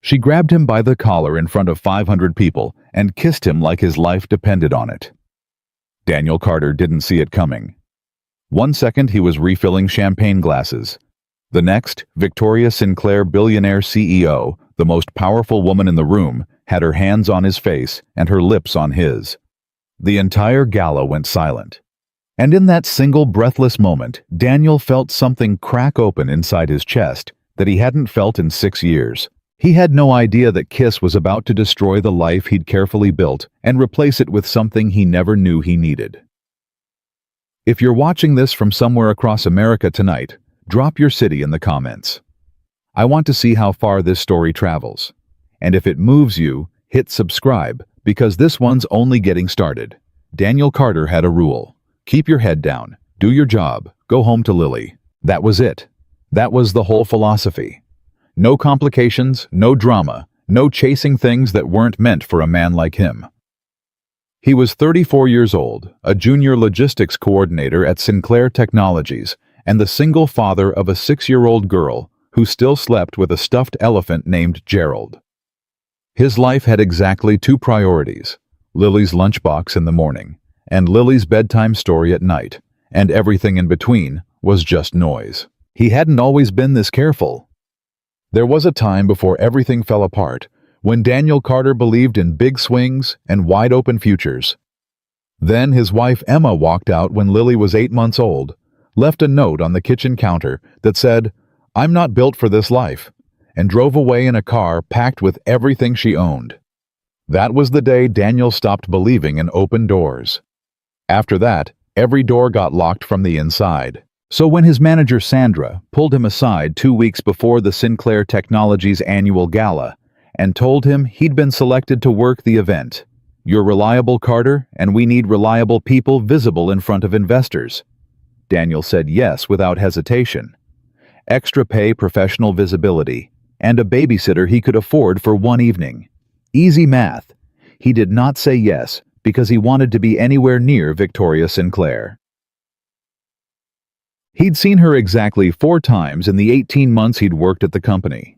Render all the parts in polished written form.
She grabbed him by the collar in front of 500 people and kissed him like his life depended on it. Daniel Carter didn't see it coming. One second he was refilling champagne glasses. The next, Victoria Sinclair, billionaire CEO, the most powerful woman in the room, had her hands on his face and her lips on his. The entire gala went silent. And in that single breathless moment, Daniel felt something crack open inside his chest that he hadn't felt in 6 years. He had no idea that Kiss was about to destroy the life he'd carefully built and replace it with something he never knew he needed. If you're watching this from somewhere across America tonight, drop your city in the comments. I want to see how far this story travels. And if it moves you, hit subscribe, because this one's only getting started. Daniel Carter had a rule. Keep your head down, do your job, go home to Lily. That was it. That was the whole philosophy. No complications, no drama, no chasing things that weren't meant for a man like him. He was 34 years old, a junior logistics coordinator at Sinclair Technologies, and the single father of a 6-year-old girl who still slept with a stuffed elephant named Gerald. His life had exactly 2 priorities: Lily's lunchbox in the morning, and Lily's bedtime story at night, and everything in between was just noise. He hadn't always been this careful. There was a time before everything fell apart, when Daniel Carter believed in big swings and wide-open futures. Then his wife Emma walked out when Lily was 8 months old, left a note on the kitchen counter that said, "I'm not built for this life," and drove away in a car packed with everything she owned. That was the day Daniel stopped believing in open doors. After that, every door got locked from the inside. So when his manager Sandra pulled him aside 2 weeks before the Sinclair Technologies annual gala and told him he'd been selected to work the event, "You're reliable, Carter, and we need reliable people visible in front of investors," Daniel said yes without hesitation. Extra pay, professional visibility, and a babysitter he could afford for one evening. Easy math. He did not say yes because he wanted to be anywhere near Victoria Sinclair. He'd seen her exactly 4 times in the 18 months he'd worked at the company.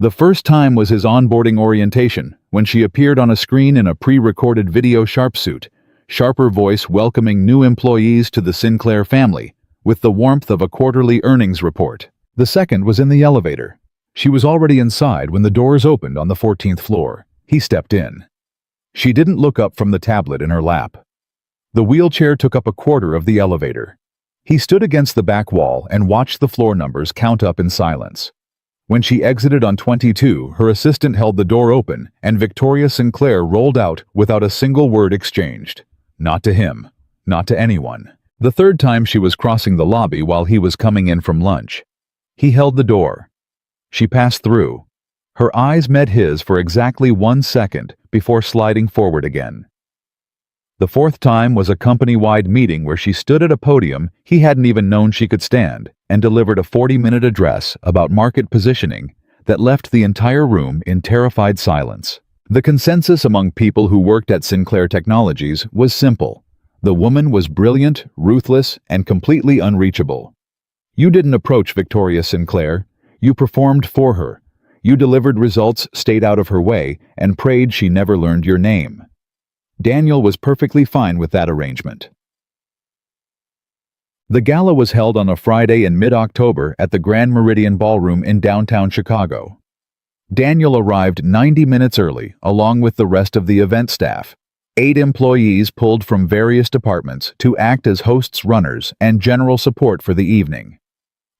The first time was his onboarding orientation, when she appeared on a screen in a pre-recorded video sharpsuit, sharper voice welcoming new employees to the Sinclair family, with the warmth of a quarterly earnings report. The second was in the elevator. She was already inside when the doors opened on the 14th floor. He stepped in. She didn't look up from the tablet in her lap. The wheelchair took up a quarter of the elevator. He stood against the back wall and watched the floor numbers count up in silence. When she exited on 22, her assistant held the door open, and Victoria Sinclair rolled out without a single word exchanged. Not to him. Not to anyone. The third time she was crossing the lobby while he was coming in from lunch. He held the door. She passed through. Her eyes met his for exactly 1 second before sliding forward again. The fourth time was a company-wide meeting where she stood at a podium he hadn't even known she could stand and delivered a 40-minute address about market positioning that left the entire room in terrified silence. The consensus among people who worked at Sinclair Technologies was simple. The woman was brilliant, ruthless, and completely unreachable. You didn't approach Victoria Sinclair. You performed for her. You delivered results, stayed out of her way, and prayed she never learned your name. Daniel was perfectly fine with that arrangement. The gala was held on a Friday in mid-October at the Grand Meridian Ballroom in downtown Chicago. Daniel arrived 90 minutes early, along with the rest of the event staff. 8 employees pulled from various departments to act as hosts, runners, and general support for the evening.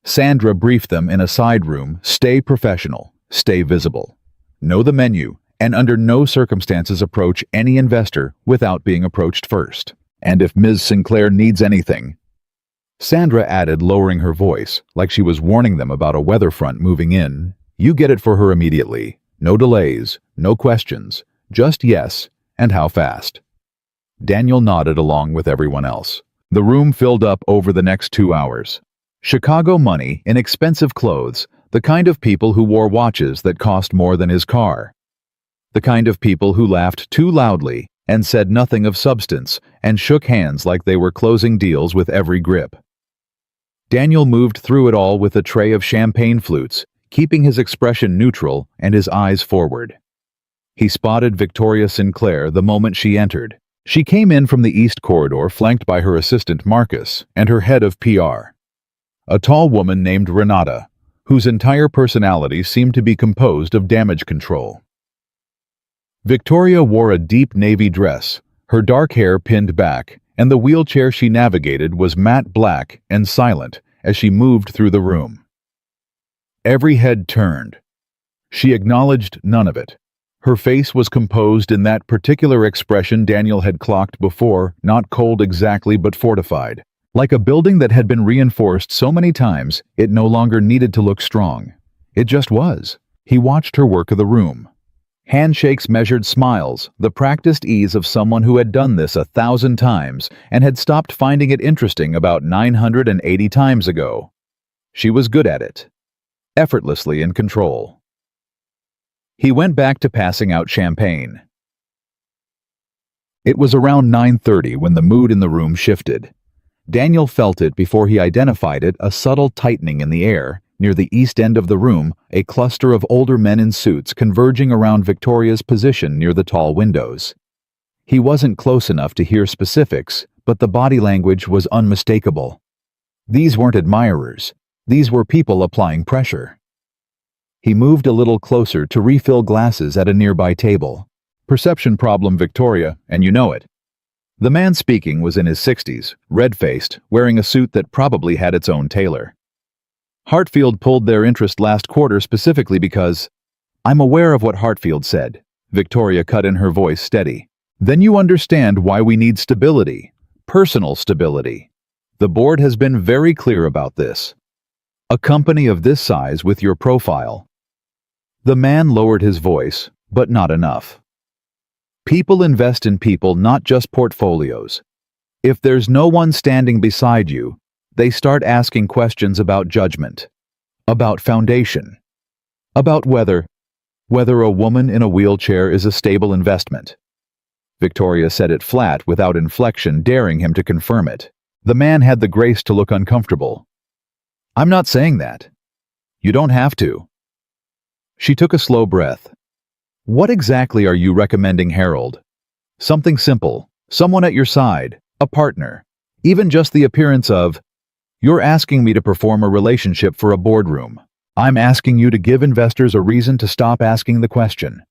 Sandra briefed them in a side room: stay professional, stay visible, know the menu, and under no circumstances approach any investor without being approached first. And if Ms. Sinclair needs anything, Sandra added, lowering her voice, like she was warning them about a weather front moving in, you get it for her immediately. No delays, no questions, just yes, and how fast. Daniel nodded along with everyone else. The room filled up over the next 2 hours. Chicago money in expensive clothes, the kind of people who wore watches that cost more than his car. The kind of people who laughed too loudly and said nothing of substance and shook hands like they were closing deals with every grip. Daniel moved through it all with a tray of champagne flutes, keeping his expression neutral and his eyes forward. He spotted Victoria Sinclair the moment she entered. She came in from the east corridor flanked by her assistant Marcus and her head of PR, a tall woman named Renata, whose entire personality seemed to be composed of damage control. Victoria wore a deep navy dress, her dark hair pinned back, and the wheelchair she navigated was matte black and silent as she moved through the room. Every head turned. She acknowledged none of it. Her face was composed in that particular expression Daniel had clocked before, not cold exactly but fortified. Like a building that had been reinforced so many times, it no longer needed to look strong. It just was. He watched her work of the room. Handshakes measured smiles, the practiced ease of someone who had done this 1,000 times and had stopped finding it interesting about 980 times ago. She was good at it, effortlessly in control. He went back to passing out champagne. It was around 9:30 when the mood in the room shifted. Daniel felt it before he identified it, a subtle tightening in the air. Near the east end of the room, a cluster of older men in suits converging around Victoria's position near the tall windows. He wasn't close enough to hear specifics, but the body language was unmistakable. These weren't admirers. These were people applying pressure. He moved a little closer to refill glasses at a nearby table. Perception problem, Victoria, and you know it. The man speaking was in his 60s, red-faced, wearing a suit that probably had its own tailor. Hartfield pulled their interest last quarter specifically because, "I'm aware of what Hartfield said," Victoria cut in, her voice steady. "Then you understand why we need stability, personal stability. The board has been very clear about this. A company of this size with your profile." The man lowered his voice, but not enough. People invest in people, not just portfolios. If there's no one standing beside you, they start asking questions about judgment, about foundation, about whether a woman in a wheelchair is a stable investment. Victoria said it flat without inflection, daring him to confirm it. The man had the grace to look uncomfortable. "I'm not saying that. You don't have to." She took a slow breath. "What exactly are you recommending, Harold?" "Something simple. Someone at your side. A partner. Even just the appearance of..." "You're asking me to perform a relationship for a boardroom. I'm asking you to give investors a reason to stop asking the question."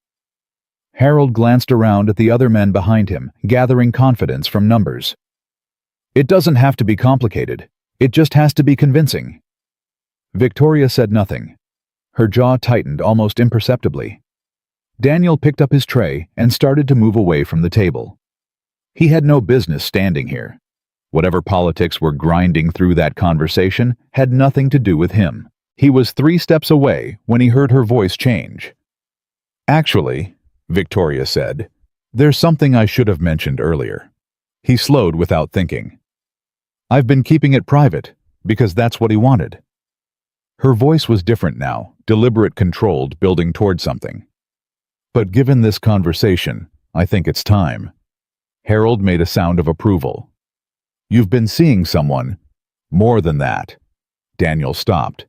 Harold glanced around at the other men behind him, gathering confidence from numbers. "It doesn't have to be complicated. It just has to be convincing." Victoria said nothing. Her jaw tightened almost imperceptibly. Daniel picked up his tray and started to move away from the table. He had no business standing here. Whatever politics were grinding through that conversation had nothing to do with him. He was 3 steps away when he heard her voice change. "Actually," Victoria said, "there's something I should have mentioned earlier." He slowed without thinking. "I've been keeping it private, because that's what he wanted." Her voice was different now, deliberate, controlled, building toward something. "But given this conversation, I think it's time." Harold made a sound of approval. "You've been seeing someone. More than that." Daniel stopped.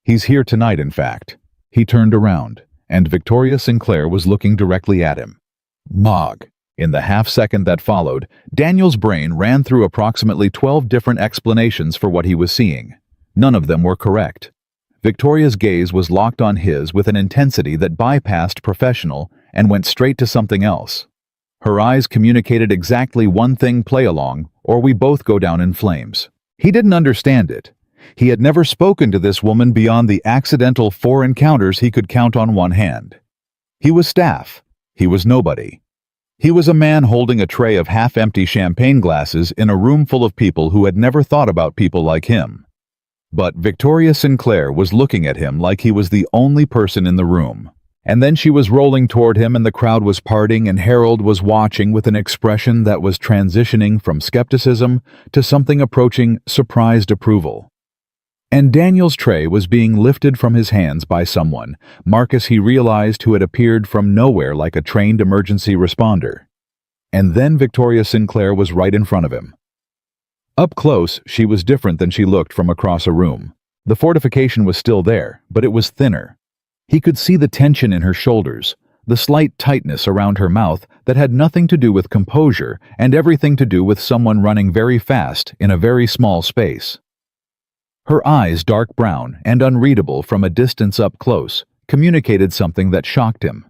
"He's here tonight, in fact." He turned around, and Victoria Sinclair was looking directly at him. Mog. In the half-second that followed, Daniel's brain ran through approximately 12 different explanations for what he was seeing. None of them were correct. Victoria's gaze was locked on his with an intensity that bypassed professional and went straight to something else. Her eyes communicated exactly one thing: play along, or we both go down in flames. He didn't understand it. He had never spoken to this woman beyond the accidental 4 encounters he could count on one hand. He was staff. He was nobody. He was a man holding a tray of half-empty champagne glasses in a room full of people who had never thought about people like him. But Victoria Sinclair was looking at him like he was the only person in the room. And then she was rolling toward him, and the crowd was parting, and Harold was watching with an expression that was transitioning from skepticism to something approaching surprised approval. And Daniel's tray was being lifted from his hands by someone, Marcus he realized, who had appeared from nowhere like a trained emergency responder. And then Victoria Sinclair was right in front of him. Up close, she was different than she looked from across a room. The fortification was still there, but it was thinner. He could see the tension in her shoulders, the slight tightness around her mouth that had nothing to do with composure and everything to do with someone running very fast in a very small space. Her eyes, dark brown and unreadable from a distance up close, communicated something that shocked him.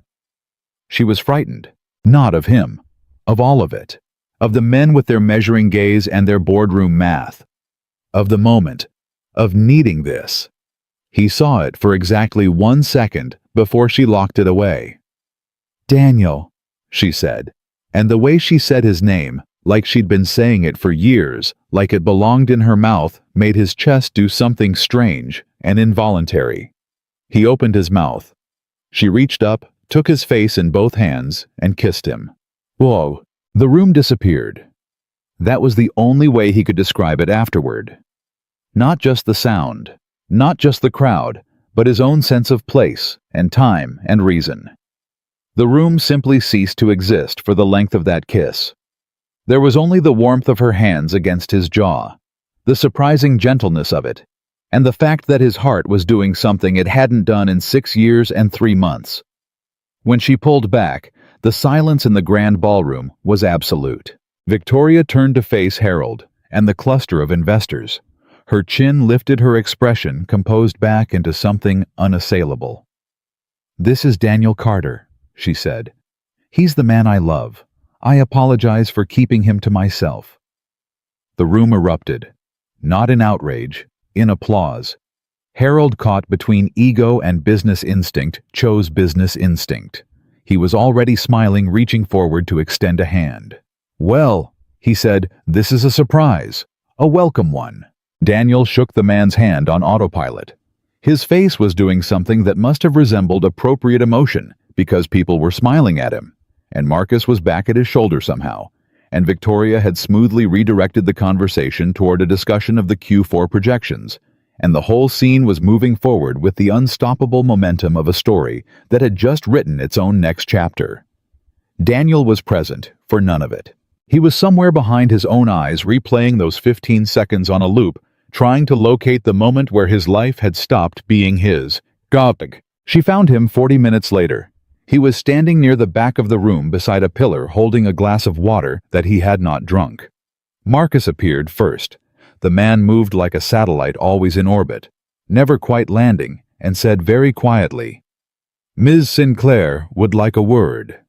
She was frightened, not of him, of all of it, of the men with their measuring gaze and their boardroom math, of the moment, of needing this. He saw it for exactly 1 second before she locked it away. "Daniel," she said, and the way she said his name, like she'd been saying it for years, like it belonged in her mouth, made his chest do something strange and involuntary. He opened his mouth. She reached up, took his face in both hands, and kissed him. Whoa! The room disappeared. That was the only way he could describe it afterward. Not just the sound, not just the crowd, but his own sense of place and time and reason. The room simply ceased to exist for the length of that kiss. There was only the warmth of her hands against his jaw, the surprising gentleness of it, and the fact that his heart was doing something it hadn't done in 6 years and 3 months. When she pulled back, the silence in the grand ballroom was absolute. Victoria turned to face Harold and the cluster of investors. Her chin lifted, her expression composed back into something unassailable. "This is Daniel Carter," she said. "He's the man I love. I apologize for keeping him to myself." The room erupted, not in outrage, in applause. Harold, caught between ego and business instinct, chose business instinct. He was already smiling, reaching forward to extend a hand. "Well," he said, "this is a surprise, a welcome one." Daniel shook the man's hand on autopilot. His face was doing something that must have resembled appropriate emotion, because people were smiling at him, and Marcus was back at his shoulder somehow, and Victoria had smoothly redirected the conversation toward a discussion of the Q4 projections, and the whole scene was moving forward with the unstoppable momentum of a story that had just written its own next chapter. Daniel was present for none of it. He was somewhere behind his own eyes, replaying those 15 seconds on a loop, trying to locate the moment where his life had stopped being his. Gobig. She found him 40 minutes later. He was standing near the back of the room beside a pillar, holding a glass of water that he had not drunk. Marcus appeared first. The man moved like a satellite always in orbit, never quite landing, and said very quietly, "Ms. Sinclair would like a word,"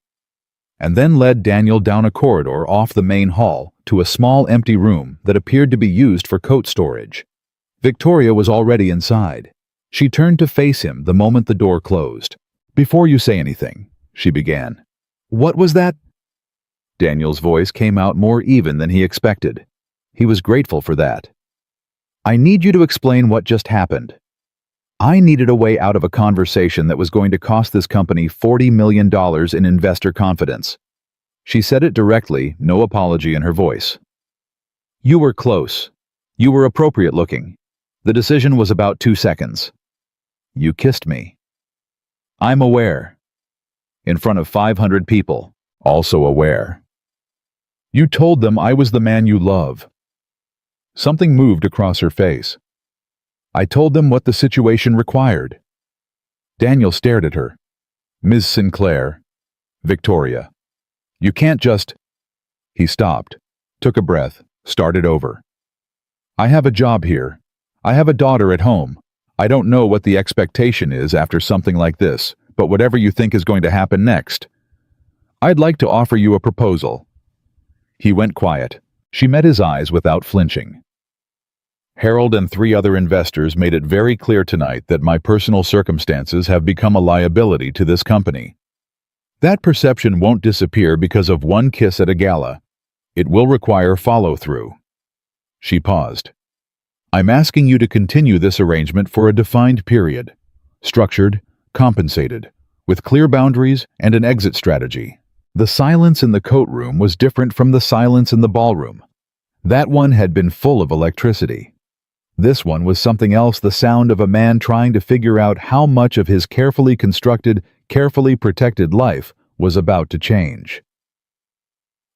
and then led Daniel down a corridor off the main hall to a small empty room that appeared to be used for coat storage. Victoria was already inside. She turned to face him the moment the door closed. "Before you say anything," she began. "What was that?" Daniel's voice came out more even than he expected. He was grateful for that. "I need you to explain what just happened. I needed a way out of a conversation that was going to cost this company $40 million in investor confidence." She said it directly, no apology in her voice. "You were close. You were appropriate looking. The decision was about 2 seconds. You kissed me. I'm aware. In front of 500 people, also aware. You told them I was the man you love." Something moved across her face. "I told them what the situation required." Daniel stared at her. "Ms. Sinclair." "Victoria. You can't just—" He stopped, took a breath, started over. "I have a job here. I have a daughter at home. I don't know what the expectation is after something like this, but whatever you think is going to happen next. I'd like to offer you a proposal." He went quiet. She met his eyes without flinching. "Harold and 3 other investors made it very clear tonight that my personal circumstances have become a liability to this company. That perception won't disappear because of one kiss at a gala. It will require follow-through." She paused. "I'm asking you to continue this arrangement for a defined period, structured, compensated, with clear boundaries and an exit strategy." The silence in the coat room was different from the silence in the ballroom. That one had been full of electricity. This one was something else, the sound of a man trying to figure out how much of his carefully constructed, carefully protected life was about to change.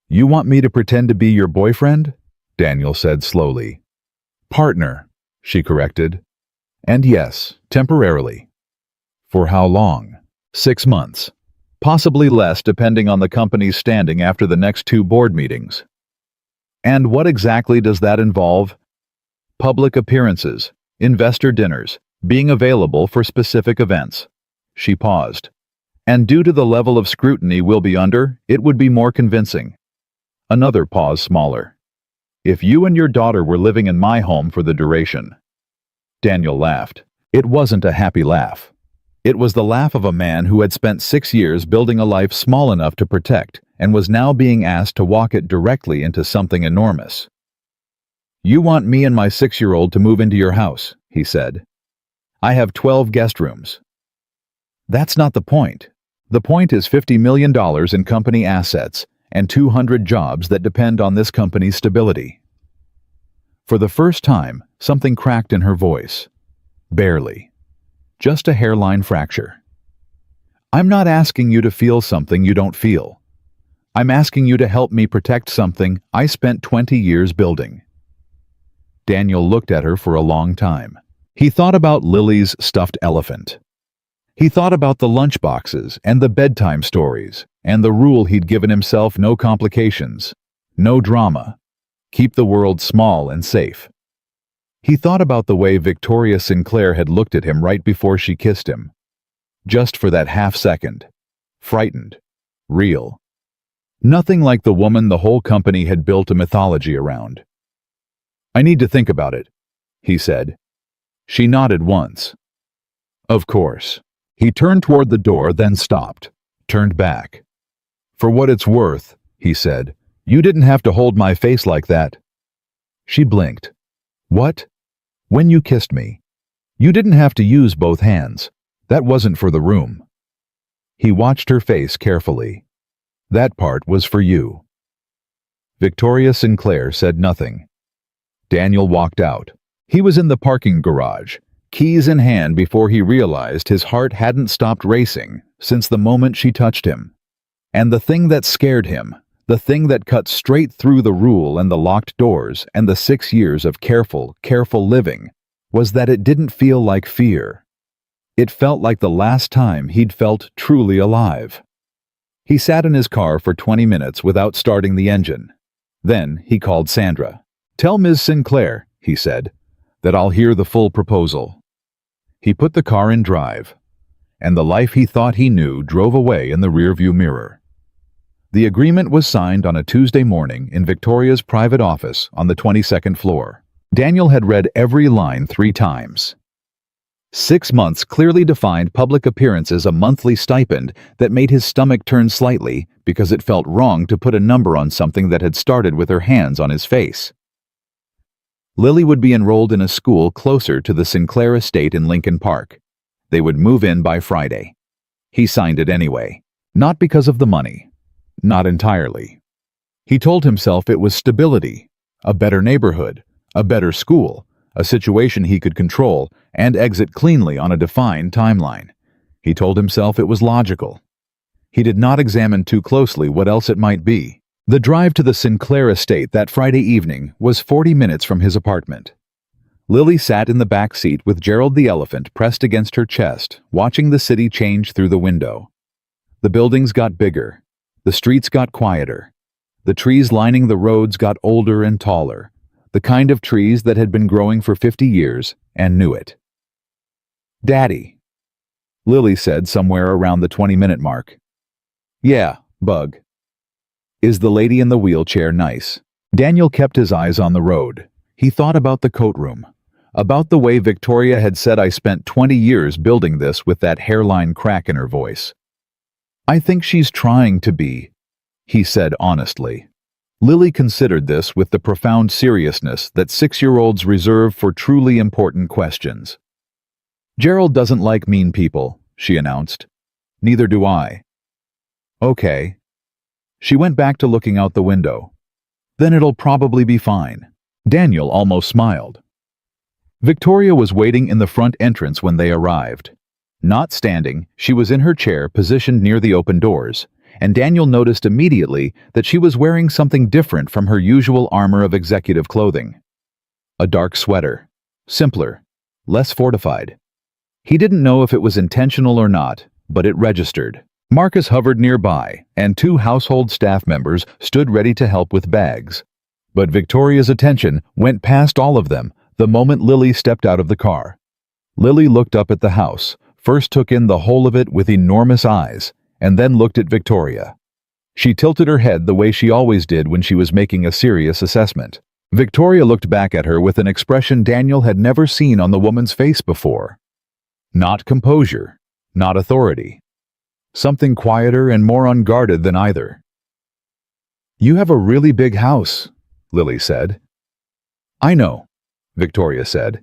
"You want me to pretend to be your boyfriend?" Daniel said slowly. "Partner," she corrected. And yes, temporarily. For how long? 6 months. Possibly less depending on the company's standing after the next 2 board meetings. And what exactly does that involve? Public appearances, investor dinners, being available for specific events. She paused. And due to the level of scrutiny we'll be under, it would be more convincing. Another pause smaller. If you and your daughter were living in my home for the duration. Daniel laughed. It wasn't a happy laugh. It was the laugh of a man who had spent 6 years building a life small enough to protect and was now being asked to walk it directly into something enormous. You want me and my 6-year-old to move into your house, he said. I have 12 guest rooms. That's not the point. The point is $50 million in company assets and 200 jobs that depend on this company's stability. For the first time, something cracked in her voice. Barely. Just a hairline fracture. I'm not asking you to feel something you don't feel. I'm asking you to help me protect something I spent 20 years building. Daniel looked at her for a long time. He thought about Lily's stuffed elephant. He thought about the lunchboxes and the bedtime stories and the rule he'd given himself: no complications, no drama, keep the world small and safe. He thought about the way Victoria Sinclair had looked at him right before she kissed him. Just for that half second. Frightened. Real. Nothing like the woman the whole company had built a mythology around. I need to think about it, he said. She nodded once. Of course. He turned toward the door, then stopped, turned back. For what it's worth, he said, you didn't have to hold my face like that. She blinked. What? When you kissed me. You didn't have to use both hands. That wasn't for the room. He watched her face carefully. That part was for you. Victoria Sinclair said nothing. Daniel walked out. He was in the parking garage, keys in hand, before he realized his heart hadn't stopped racing since the moment she touched him. And the thing that scared him, the thing that cut straight through the rule and the locked doors and the 6 years of careful living, was that it didn't feel like fear. It felt like the last time he'd felt truly alive. He sat in his car for 20 minutes without starting the engine. Then he called Sandra. Tell Ms. Sinclair, he said, that I'll hear the full proposal. He put the car in drive, and the life he thought he knew drove away in the rearview mirror. The agreement was signed on a Tuesday morning in Victoria's private office on the 22nd floor. Daniel had read every line 3 times. 6 months clearly defined public appearances a monthly stipend that made his stomach turn slightly because it felt wrong to put a number on something that had started with her hands on his face. Lily would be enrolled in a school closer to the Sinclair estate in Lincoln Park. They would move in by Friday. He signed it anyway. Not because of the money. Not entirely. He told himself it was stability, a better neighborhood, a better school, a situation he could control and exit cleanly on a defined timeline. He told himself it was logical. He did not examine too closely what else it might be. The drive to the Sinclair estate that Friday evening was 40 minutes from his apartment. Lily sat in the back seat with Gerald the elephant pressed against her chest, watching the city change through the window. The buildings got bigger. The streets got quieter. The trees lining the roads got older and taller, the kind of trees that had been growing for 50 years and knew it. Daddy, Lily said somewhere around the 20-minute mark. Yeah, Bug. Is the lady in the wheelchair nice? Daniel kept his eyes on the road. He thought about the coat room, about the way Victoria had said I spent 20 years building this with that hairline crack in her voice. I think she's trying to be, he said honestly. Lily considered this with the profound seriousness that 6-year-olds reserve for truly important questions. Gerald doesn't like mean people, she announced. Neither do I. Okay. She went back to looking out the window. Then it'll probably be fine. Daniel almost smiled. Victoria was waiting in the front entrance when they arrived. Not standing, she was in her chair positioned near the open doors, and Daniel noticed immediately that she was wearing something different from her usual armor of executive clothing. A dark sweater. Simpler. less fortified. He didn't know if it was intentional or not, but it registered. Marcus hovered nearby, and 2 household staff members stood ready to help with bags. But Victoria's attention went past all of them the moment Lily stepped out of the car. Lily looked up at the house, first took in the whole of it with enormous eyes, and then looked at Victoria. She tilted her head the way she always did when she was making a serious assessment. Victoria looked back at her with an expression Daniel had never seen on the woman's face before. Not composure, not authority. Something quieter and more unguarded than either. "You have a really big house," Lily said. "I know," Victoria said.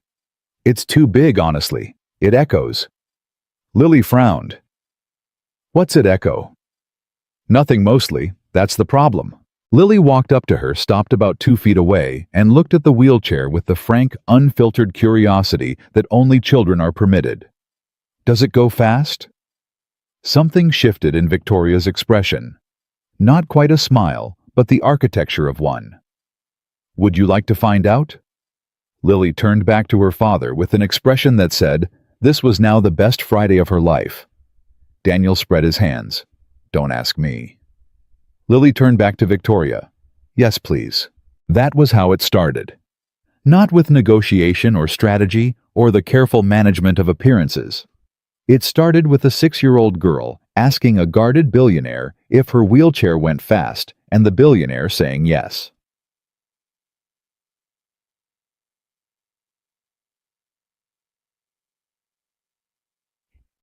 "It's too big, honestly. It echoes." Lily frowned. "What's it echo?" "Nothing mostly. That's the problem." Lily walked up to her, stopped about 2 feet away, and looked at the wheelchair with the frank, unfiltered curiosity that only children are permitted. "Does it go fast?" Something shifted in Victoria's expression. Not quite a smile, but the architecture of one. "Would you like to find out?" Lily turned back to her father with an expression that said, this was now the best Friday of her life. Daniel spread his hands. "Don't ask me." Lily turned back to Victoria. "Yes, please." That was how it started. Not with negotiation or strategy or the careful management of appearances. It started with a 6-year-old girl asking a guarded billionaire if her wheelchair went fast, and the billionaire saying yes.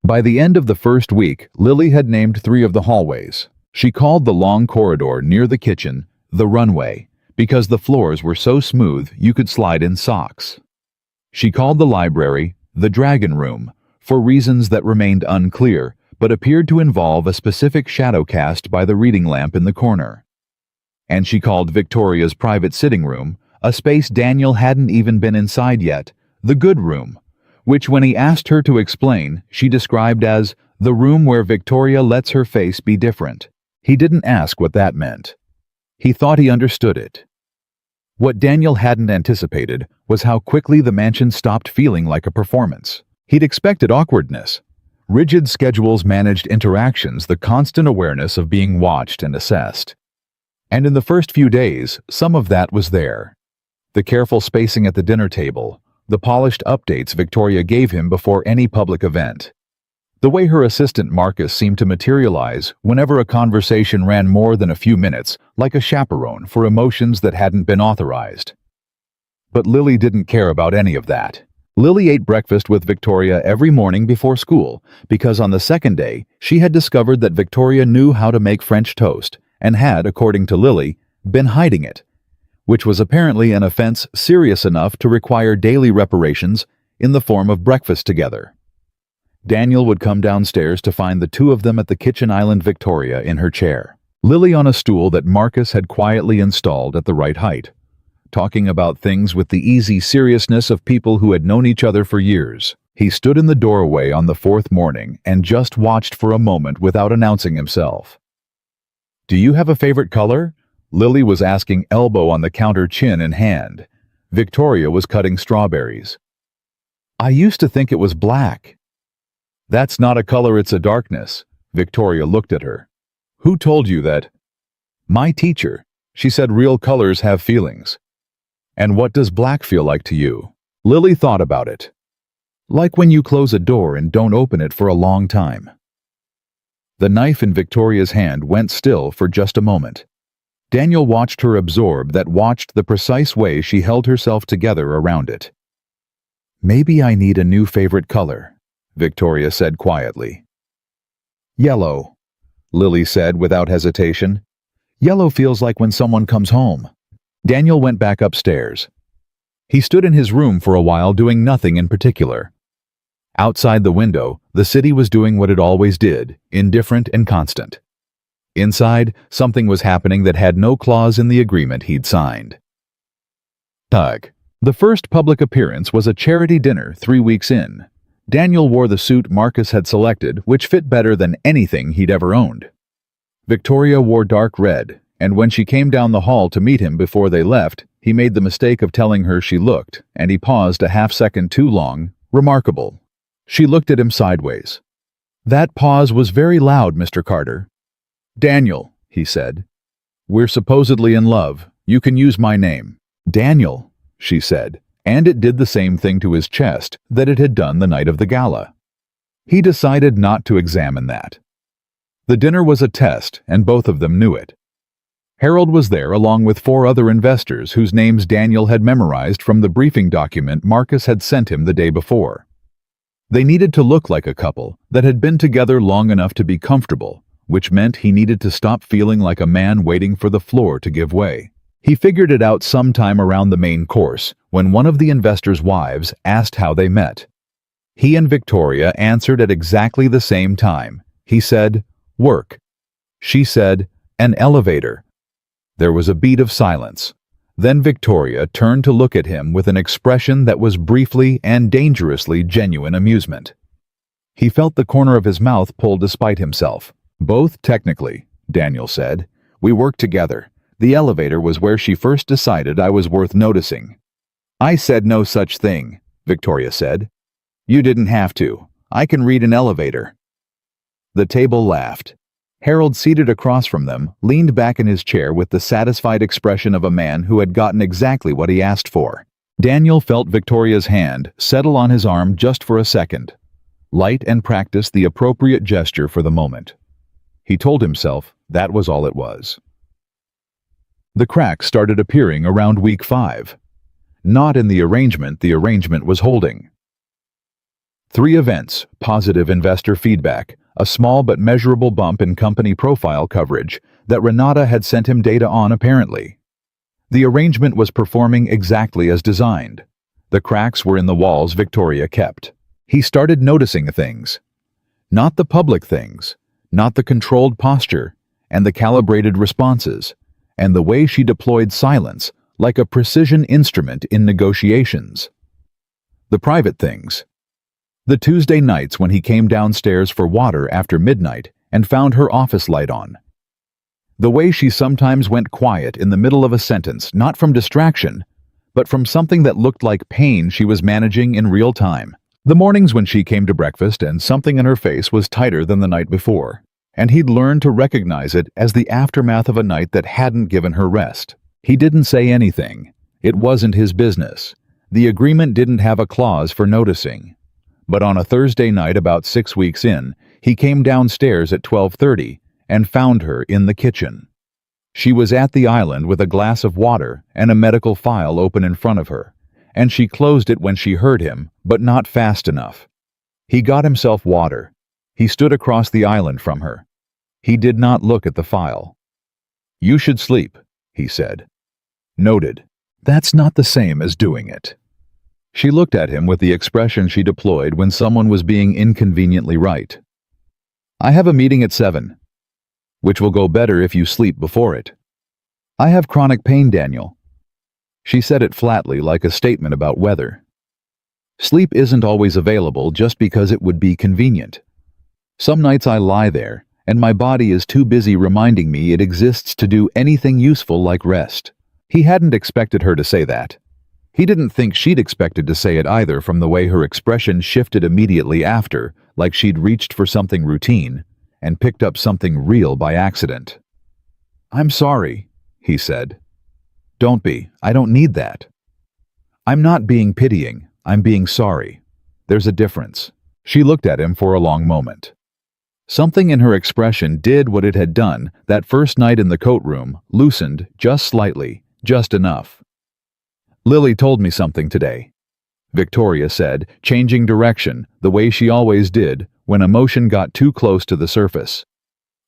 By the end of the first week, Lily had named 3 of the hallways. She called the long corridor near the kitchen the runway, because the floors were so smooth you could slide in socks. She called the library the dragon room, for reasons that remained unclear, but appeared to involve a specific shadow cast by the reading lamp in the corner. And she called Victoria's private sitting room, a space Daniel hadn't even been inside yet, the good room, which when he asked her to explain, she described as the room where Victoria lets her face be different. He didn't ask what that meant. He thought he understood it. What Daniel hadn't anticipated was how quickly the mansion stopped feeling like a performance. He'd expected awkwardness, rigid schedules, managed interactions, the constant awareness of being watched and assessed. And in the first few days, some of that was there. The careful spacing at the dinner table, the polished updates Victoria gave him before any public event. The way her assistant Marcus seemed to materialize whenever a conversation ran more than a few minutes, like a chaperone for emotions that hadn't been authorized. But Lily didn't care about any of that. Lily ate breakfast with Victoria every morning before school, because on the second day, she had discovered that Victoria knew how to make French toast, and had, according to Lily, been hiding it, which was apparently an offense serious enough to require daily reparations in the form of breakfast together. Daniel would come downstairs to find the 2 of them at the kitchen island, Victoria in her chair, Lily on a stool that Marcus had quietly installed at the right height, talking about things with the easy seriousness of people who had known each other for years. He stood in the doorway on the 4th morning and just watched for a moment without announcing himself. "Do you have a favorite color?" Lily was asking, elbow on the counter, chin in hand. Victoria was cutting strawberries. "I used to think it was black." "That's not a color, it's a darkness." Victoria looked at her. "Who told you that?" "My teacher. She said real colors have feelings." "And what does black feel like to you?" Lily thought about it. "Like when you close a door and don't open it for a long time." The knife in Victoria's hand went still for just a moment. Daniel watched her absorb that, watched the precise way she held herself together around it. "Maybe I need a new favorite color," Victoria said quietly. "Yellow," Lily said without hesitation. "Yellow feels like when someone comes home." Daniel went back upstairs. He stood in his room for a while doing nothing in particular. Outside the window, the city was doing what it always did, indifferent and constant. Inside, something was happening that had no clause in the agreement he'd signed. Tug. The first public appearance was a charity dinner 3 weeks in. Daniel wore the suit Marcus had selected, which fit better than anything he'd ever owned. Victoria wore dark red, and when she came down the hall to meet him before they left, he made the mistake of telling her she looked, and he paused a half-second too long, Remarkable. She looked at him sideways. That pause was very loud, Mr. Carter. Daniel, he said. We're supposedly in love. You can use my name. Daniel, she said, and it did the same thing to his chest that it had done the night of the gala. He decided not to examine that. The dinner was a test, and both of them knew it. Harold was there along with 4 other investors whose names Daniel had memorized from the briefing document Marcus had sent him the day before. They needed to look like a couple that had been together long enough to be comfortable, which meant he needed to stop feeling like a man waiting for the floor to give way. He figured it out sometime around the main course when one of the investors' wives asked how they met. He and Victoria answered at exactly the same time. He said, "Work." She said, "An elevator." There was a beat of silence. Then Victoria turned to look at him with an expression that was briefly and dangerously genuine amusement. He felt the corner of his mouth pull despite himself. Both technically, Daniel said. We worked together. The elevator was where she first decided I was worth noticing. I said no such thing, Victoria said. You didn't have to. I can read an elevator. The table laughed. Harold, seated across from them, leaned back in his chair with the satisfied expression of a man who had gotten exactly what he asked for. Daniel felt Victoria's hand settle on his arm just for a second. Light and practiced the appropriate gesture for the moment. He told himself that was all it was. The cracks started appearing around week 5. Not in the arrangement was holding. 3 events, positive investor feedback, a small but measurable bump in company profile coverage that Renata had sent him data on apparently. The arrangement was performing exactly as designed. The cracks were in the walls Victoria kept. He started noticing things. Not the public things, not the controlled posture, and the calibrated responses, and the way she deployed silence like a precision instrument in negotiations. The private things. The Tuesday nights when he came downstairs for water after midnight and found her office light on. The way she sometimes went quiet in the middle of a sentence, not from distraction, but from something that looked like pain she was managing in real time. The mornings when she came to breakfast and something in her face was tighter than the night before, and he'd learned to recognize it as the aftermath of a night that hadn't given her rest. He didn't say anything. It wasn't his business. The agreement didn't have a clause for noticing. But on a Thursday night about 6 weeks in, he came downstairs at 12:30 and found her in the kitchen. She was at the island with a glass of water and a medical file open in front of her, and she closed it when she heard him, but not fast enough. He got himself water. He stood across the island from her. He did not look at the file. You should sleep, he said. Noted. That's not the same as doing it. She looked at him with the expression she deployed when someone was being inconveniently right. I have a meeting at 7, which will go better if you sleep before it. I have chronic pain, Daniel. She said it flatly, like a statement about weather. Sleep isn't always available just because it would be convenient. Some nights I lie there, and my body is too busy reminding me it exists to do anything useful like rest. He hadn't expected her to say that. He didn't think she'd expected to say it either from the way her expression shifted immediately after, like she'd reached for something routine and picked up something real by accident. I'm sorry, he said. Don't be. I don't need that. I'm not being pitying. I'm being sorry. There's a difference. She looked at him for a long moment. Something in her expression did what it had done that first night in the coat room, loosened just slightly, just enough. Lily told me something today, Victoria said, changing direction the way she always did when emotion got too close to the surface.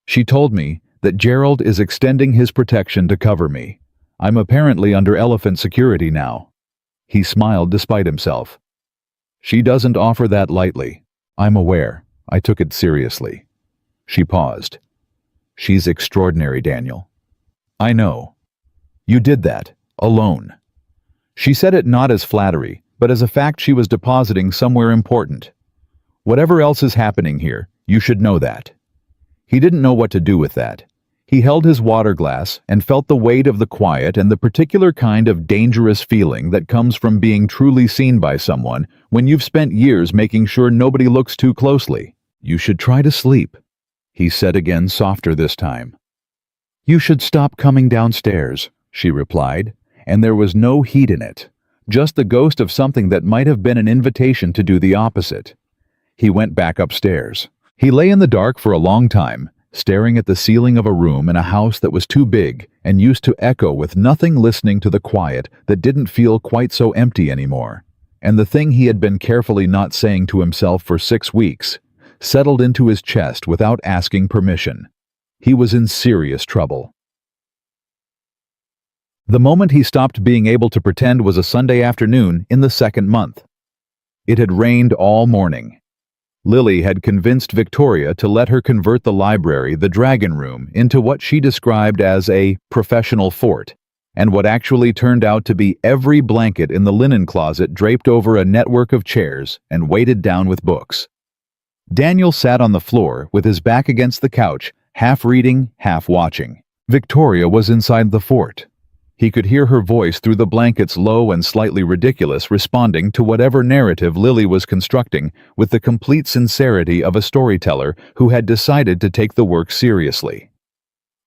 She told me that Gerald is extending his protection to cover me. I'm apparently under elephant security now. He smiled despite himself. She doesn't offer that lightly. I'm aware. I took it seriously. She paused. She's extraordinary, Daniel. I know. You did that, alone. She said it not as flattery, but as a fact she was depositing somewhere important. Whatever else is happening here, you should know that. He didn't know what to do with that. He held his water glass and felt the weight of the quiet and the particular kind of dangerous feeling that comes from being truly seen by someone when you've spent years making sure nobody looks too closely. "You should try to sleep," he said again, softer this time. "You should stop coming downstairs," she replied, and there was no heat in it, just the ghost of something that might have been an invitation to do the opposite. He went back upstairs. He lay in the dark for a long time, staring at the ceiling of a room in a house that was too big and used to echo with nothing, listening to the quiet that didn't feel quite so empty anymore. And the thing he had been carefully not saying to himself for 6 weeks settled into his chest without asking permission. He was in serious trouble. The moment he stopped being able to pretend was a Sunday afternoon in the second month. It had rained all morning. Lily had convinced Victoria to let her convert the library, the Dragon Room, into what she described as a professional fort, and what actually turned out to be every blanket in the linen closet draped over a network of chairs and weighted down with books. Daniel sat on the floor with his back against the couch, half reading, half watching. Victoria was inside the fort. He could hear her voice through the blankets, low and slightly ridiculous, responding to whatever narrative Lily was constructing with the complete sincerity of a storyteller who had decided to take the work seriously.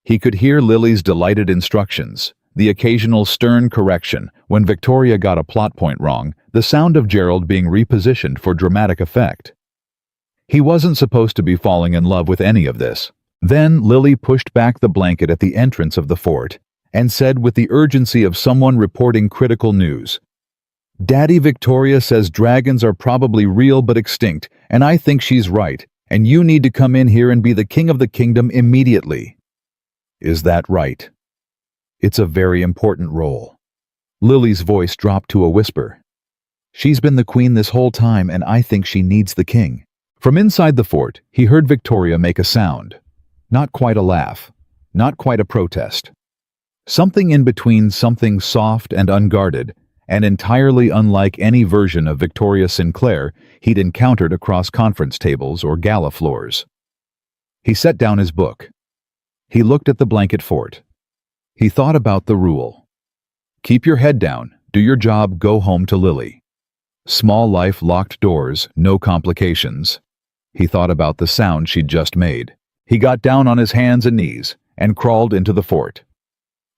He could hear Lily's delighted instructions, the occasional stern correction when Victoria got a plot point wrong, the sound of Gerald being repositioned for dramatic effect. He wasn't supposed to be falling in love with any of this. Then Lily pushed back the blanket at the entrance of the fort and said with the urgency of someone reporting critical news, "Daddy, Victoria says dragons are probably real but extinct, and I think she's right, and you need to come in here and be the king of the kingdom immediately." "Is that right?" "It's a very important role." Lily's voice dropped to a whisper. "She's been the queen this whole time, and I think she needs the king." From inside the fort, he heard Victoria make a sound. Not quite a laugh, not quite a protest. Something in between, something soft and unguarded, and entirely unlike any version of Victoria Sinclair he'd encountered across conference tables or gala floors. He set down his book. He looked at the blanket fort. He thought about the rule. Keep your head down, do your job, go home to Lily. Small life, locked doors, no complications. He thought about the sound she'd just made. He got down on his hands and knees and crawled into the fort.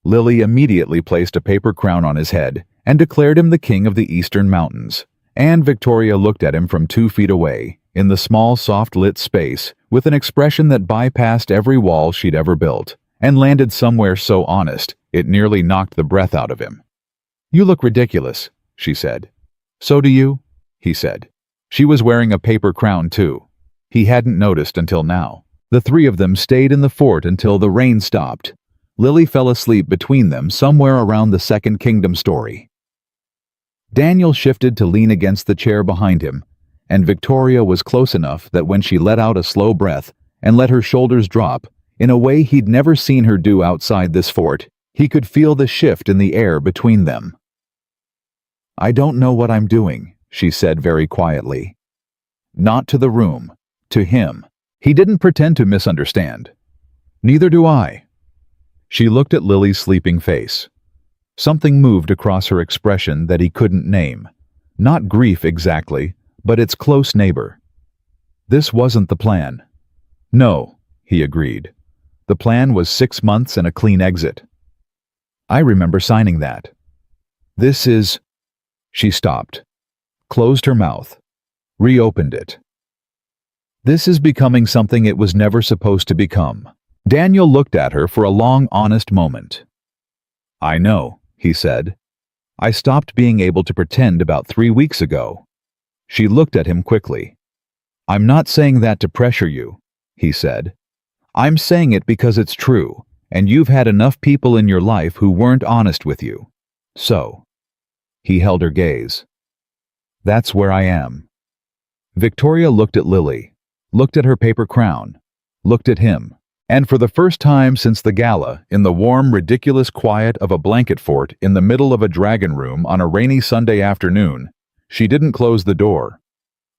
Lily immediately placed a paper crown on his head and declared him the king of the Eastern Mountains, and Victoria looked at him from 2 feet away, in the small, soft-lit space, with an expression that bypassed every wall she'd ever built, and landed somewhere so honest it nearly knocked the breath out of him. "You look ridiculous," she said. "So do you," he said. She was wearing a paper crown, too. He hadn't noticed until now. The 3 of them stayed in the fort until the rain stopped. Lily fell asleep between them somewhere around the Second Kingdom story. Daniel shifted to lean against the chair behind him, and Victoria was close enough that when she let out a slow breath and let her shoulders drop, in a way he'd never seen her do outside this fort, he could feel the shift in the air between them. "I don't know what I'm doing," she said very quietly. Not to the room, to him. He didn't pretend to misunderstand. "Neither do I." She looked at Lily's sleeping face. Something moved across her expression that he couldn't name. Not grief exactly, but its close neighbor. This wasn't the plan. "No," he agreed. "The plan was 6 months and a clean exit. I remember signing that. This is—" She stopped, closed her mouth, reopened it. "This is becoming something it was never supposed to become." Daniel looked at her for a long, honest moment. "I know," he said. "I stopped being able to pretend about 3 weeks ago." She looked at him quickly. "I'm not saying that to pressure you," he said. "I'm saying it because it's true, and you've had enough people in your life who weren't honest with you. So." He held her gaze. "That's where I am." Victoria looked at Lily, looked at her paper crown, looked at him. And for the first time since the gala, in the warm, ridiculous quiet of a blanket fort in the middle of a dragon room on a rainy Sunday afternoon, she didn't close the door.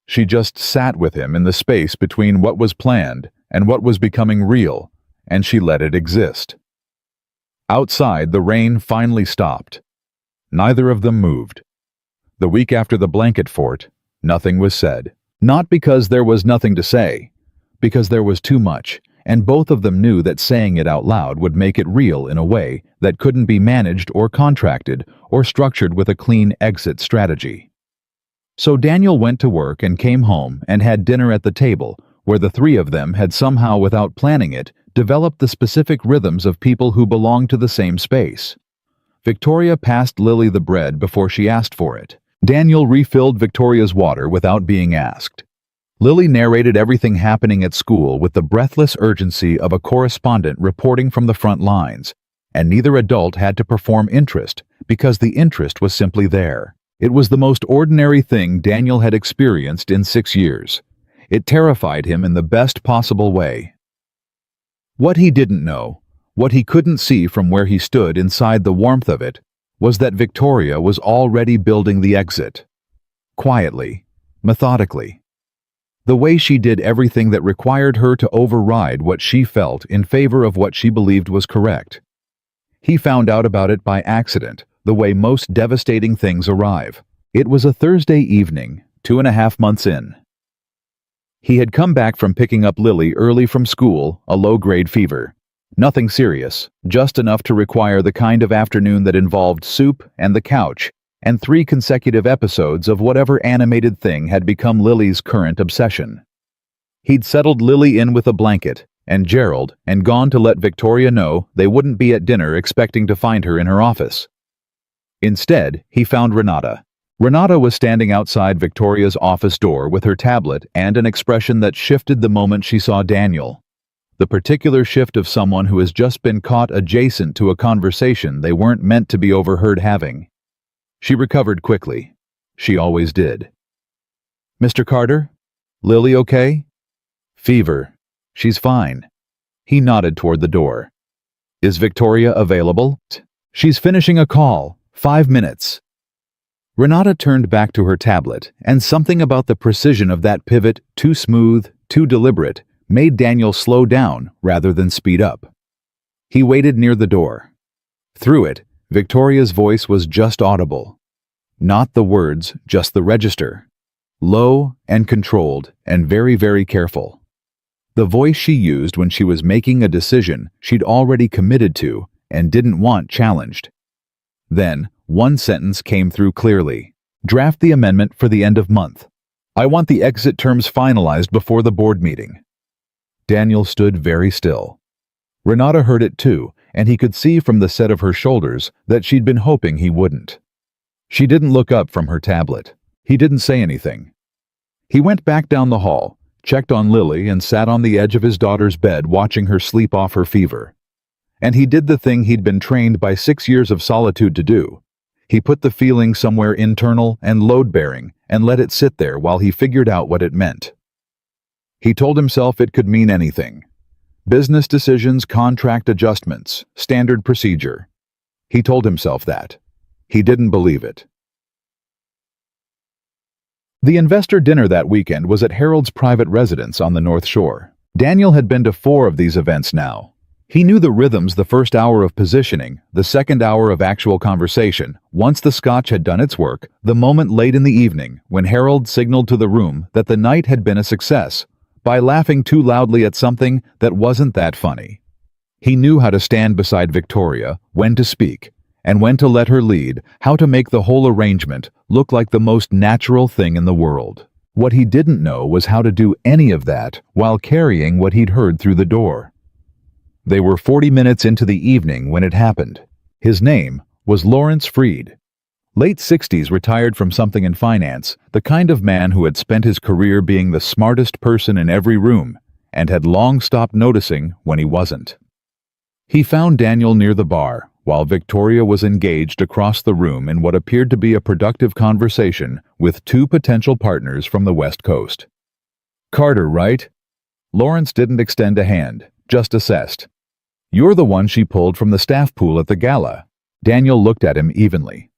She just sat with him in the space between what was planned and what was becoming real, and she let it exist. Outside, the rain finally stopped. Neither of them moved. The week after the blanket fort, nothing was said. Not because there was nothing to say, because there was too much, and both of them knew that saying it out loud would make it real in a way that couldn't be managed or contracted or structured with a clean exit strategy. So Daniel went to work and came home and had dinner at the table, where the three of them had somehow, without planning it, developed the specific rhythms of people who belonged to the same space. Victoria passed Lily the bread before she asked for it. Daniel refilled Victoria's water without being asked. Lily narrated everything happening at school with the breathless urgency of a correspondent reporting from the front lines, and neither adult had to perform interest because the interest was simply there. It was the most ordinary thing Daniel had experienced in 6 years. It terrified him in the best possible way. What he didn't know, what he couldn't see from where he stood inside the warmth of it, was that Victoria was already building the exit. Quietly, methodically. The way she did everything that required her to override what she felt in favor of what she believed was correct. He found out about it by accident, the way most devastating things arrive. It was a Thursday evening, 2.5 months in. He had come back from picking up Lily early from school, a low-grade fever. Nothing serious, just enough to require the kind of afternoon that involved soup and the couch, and 3 consecutive episodes of whatever animated thing had become Lily's current obsession. He'd settled Lily in with a blanket and Gerald and gone to let Victoria know they wouldn't be at dinner expecting to find her in her office. Instead, he found Renata. Renata was standing outside Victoria's office door with her tablet and an expression that shifted the moment she saw Daniel. The particular shift of someone who has just been caught adjacent to a conversation they weren't meant to be overheard having. She recovered quickly. She always did. "Mr. Carter? Lily okay?" "Fever. She's fine." He nodded toward the door. "Is Victoria available?" "She's finishing a call. 5 minutes." Renata turned back to her tablet, and something about the precision of that pivot, too smooth, too deliberate, made Daniel slow down rather than speed up. He waited near the door. Through it, Victoria's voice was just audible. Not the words, just the register. Low and controlled and very, very careful. The voice she used when she was making a decision she'd already committed to and didn't want challenged. Then, one sentence came through clearly. "Draft the amendment for the end of month. I want the exit terms finalized before the board meeting." Daniel stood very still. Renata heard it too, and he could see from the set of her shoulders that she'd been hoping he wouldn't. She didn't look up from her tablet. He didn't say anything. He went back down the hall, checked on Lily, and sat on the edge of his daughter's bed watching her sleep off her fever. And he did the thing he'd been trained by 6 years of solitude to do. He put the feeling somewhere internal and load-bearing and let it sit there while he figured out what it meant. He told himself it could mean anything. Business decisions, contract adjustments, standard procedure. He told himself that. He didn't believe it. The investor dinner that weekend was at Harold's private residence on the North Shore. Daniel had been to 4 of these events now. He knew the rhythms the first hour of positioning, the second hour of actual conversation. Once the scotch had done its work, the moment late in the evening when Harold signaled to the room that the night had been a success, by laughing too loudly at something that wasn't that funny. He knew how to stand beside Victoria, when to speak, and when to let her lead, how to make the whole arrangement look like the most natural thing in the world. What he didn't know was how to do any of that while carrying what he'd heard through the door. They were 40 minutes into the evening when it happened. His name was Lawrence Freed. Late 60s, retired from something in finance, the kind of man who had spent his career being the smartest person in every room and had long stopped noticing when he wasn't. He found Daniel near the bar while Victoria was engaged across the room in what appeared to be a productive conversation with 2 potential partners from the West Coast. "Carter, right?" Lawrence didn't extend a hand, just assessed. "You're the one she pulled from the staff pool at the gala." Daniel looked at him evenly.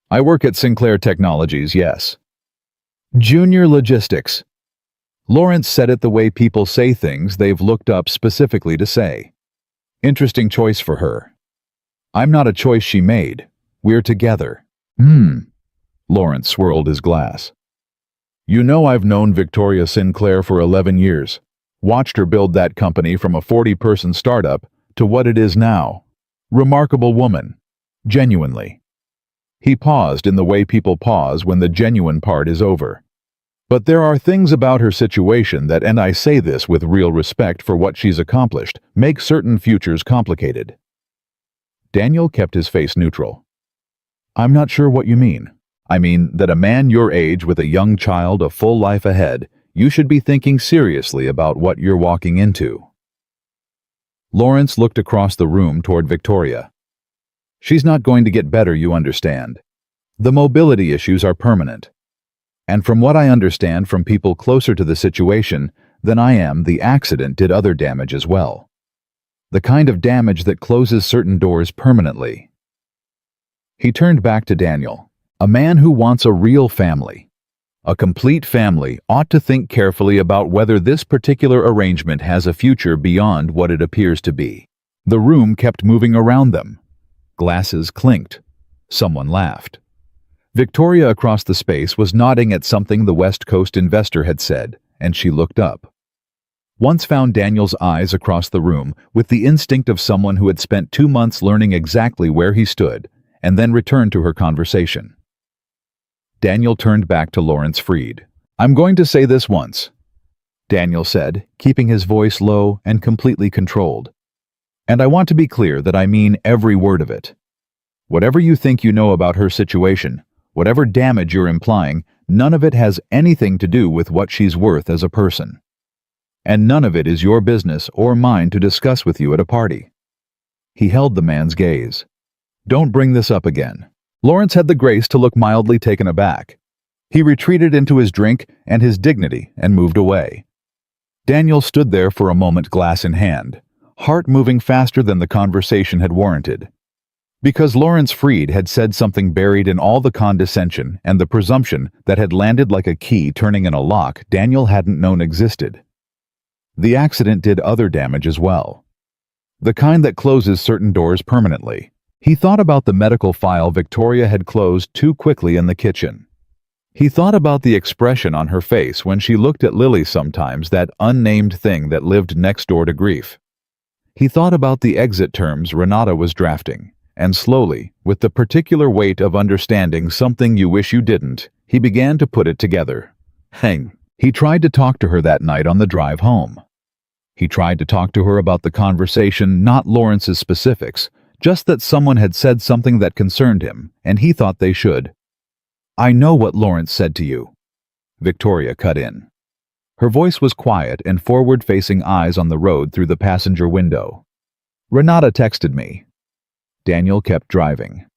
"I work at Sinclair Technologies, yes." "Junior Logistics." Lawrence said it the way people say things they've looked up specifically to say. Interesting choice for her. I'm not a choice she made. We're together. Lawrence swirled his glass. You know I've known Victoria Sinclair for 11 years. Watched her build that company from a 40-person startup to what it is now. Remarkable woman. Genuinely. He paused in the way people pause when the genuine part is over. But there are things about her situation that, and I say this with real respect for what she's accomplished, make certain futures complicated. Daniel kept his face neutral. I'm not sure what you mean. I mean that a man your age with a young child, a full life ahead, you should be thinking seriously about what you're walking into. Lawrence looked across the room toward Victoria. She's not going to get better, you understand. The mobility issues are permanent. And from what I understand from people closer to the situation than I am, the accident did other damage as well. The kind of damage that closes certain doors permanently. He turned back to Daniel. A man who wants a real family, a complete family, ought to think carefully about whether this particular arrangement has a future beyond what it appears to be. The room kept moving around them. Glasses clinked. Someone laughed. Victoria across the space was nodding at something the West Coast investor had said, and she looked up. Once found Daniel's eyes across the room with the instinct of someone who had spent 2 months learning exactly where he stood, and then returned to her conversation. Daniel turned back to Lawrence Freed. I'm going to say this once, Daniel said, keeping his voice low and completely controlled. And I want to be clear that I mean every word of it. Whatever you think you know about her situation, whatever damage you're implying, none of it has anything to do with what she's worth as a person. And none of it is your business or mine to discuss with you at a party. He held the man's gaze. Don't bring this up again. Lawrence had the grace to look mildly taken aback. He retreated into his drink and his dignity and moved away. Daniel stood there for a moment, glass in hand, heart moving faster than the conversation had warranted. Because Lawrence Freed had said something buried in all the condescension and the presumption that had landed like a key turning in a lock Daniel hadn't known existed. The accident did other damage as well. The kind that closes certain doors permanently. He thought about the medical file Victoria had closed too quickly in the kitchen. He thought about the expression on her face when she looked at Lily sometimes, that unnamed thing that lived next door to grief. He thought about the exit terms Renata was drafting, and slowly, with the particular weight of understanding something you wish you didn't, he began to put it together. He tried to talk to her that night on the drive home. He tried to talk to her about the conversation, not Lawrence's specifics, just that someone had said something that concerned him, and he thought they should. I know what Lawrence said to you. Victoria cut in. Her voice was quiet and forward-facing, eyes on the road through the passenger window. Renata texted me. Daniel kept driving.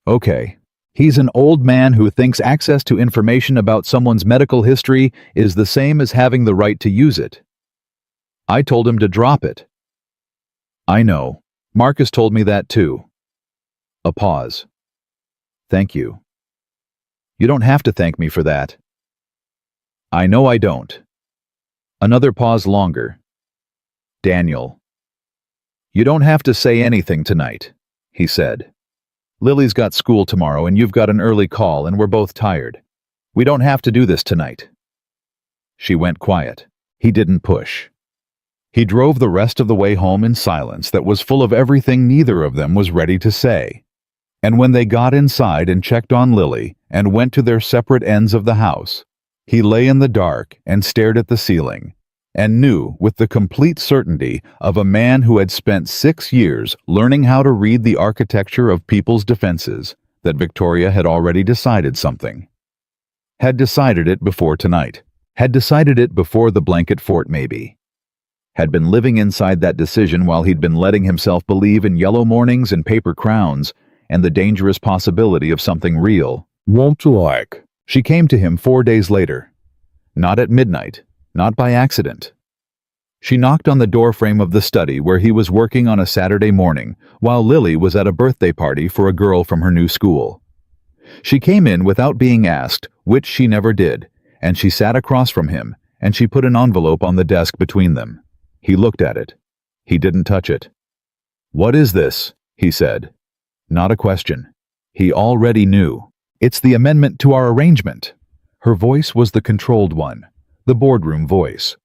Okay. He's an old man who thinks access to information about someone's medical history is the same as having the right to use it. I told him to drop it. I know. Marcus told me that too. A pause. Thank you. You don't have to thank me for that. I know I don't. Another pause longer. Daniel. You don't have to say anything tonight, he said. Lily's got school tomorrow and you've got an early call and we're both tired. We don't have to do this tonight. She went quiet. He didn't push. He drove the rest of the way home in silence that was full of everything neither of them was ready to say. And when they got inside and checked on Lily and went to their separate ends of the house, he lay in the dark and stared at the ceiling, and knew with the complete certainty of a man who had spent 6 years learning how to read the architecture of people's defenses that Victoria had already decided something. Had decided it before tonight. Had decided it before the blanket fort maybe. Had been living inside that decision while he'd been letting himself believe in yellow mornings and paper crowns and the dangerous possibility of something real. Won't you like? She came to him 4 days later. Not at midnight, not by accident. She knocked on the doorframe of the study where he was working on a Saturday morning while Lily was at a birthday party for a girl from her new school. She came in without being asked, which she never did, and she sat across from him, and she put an envelope on the desk between them. He looked at it. He didn't touch it. "What is this?" he said. Not a question. He already knew. "It's the amendment to our arrangement." Her voice was the controlled one, the boardroom voice.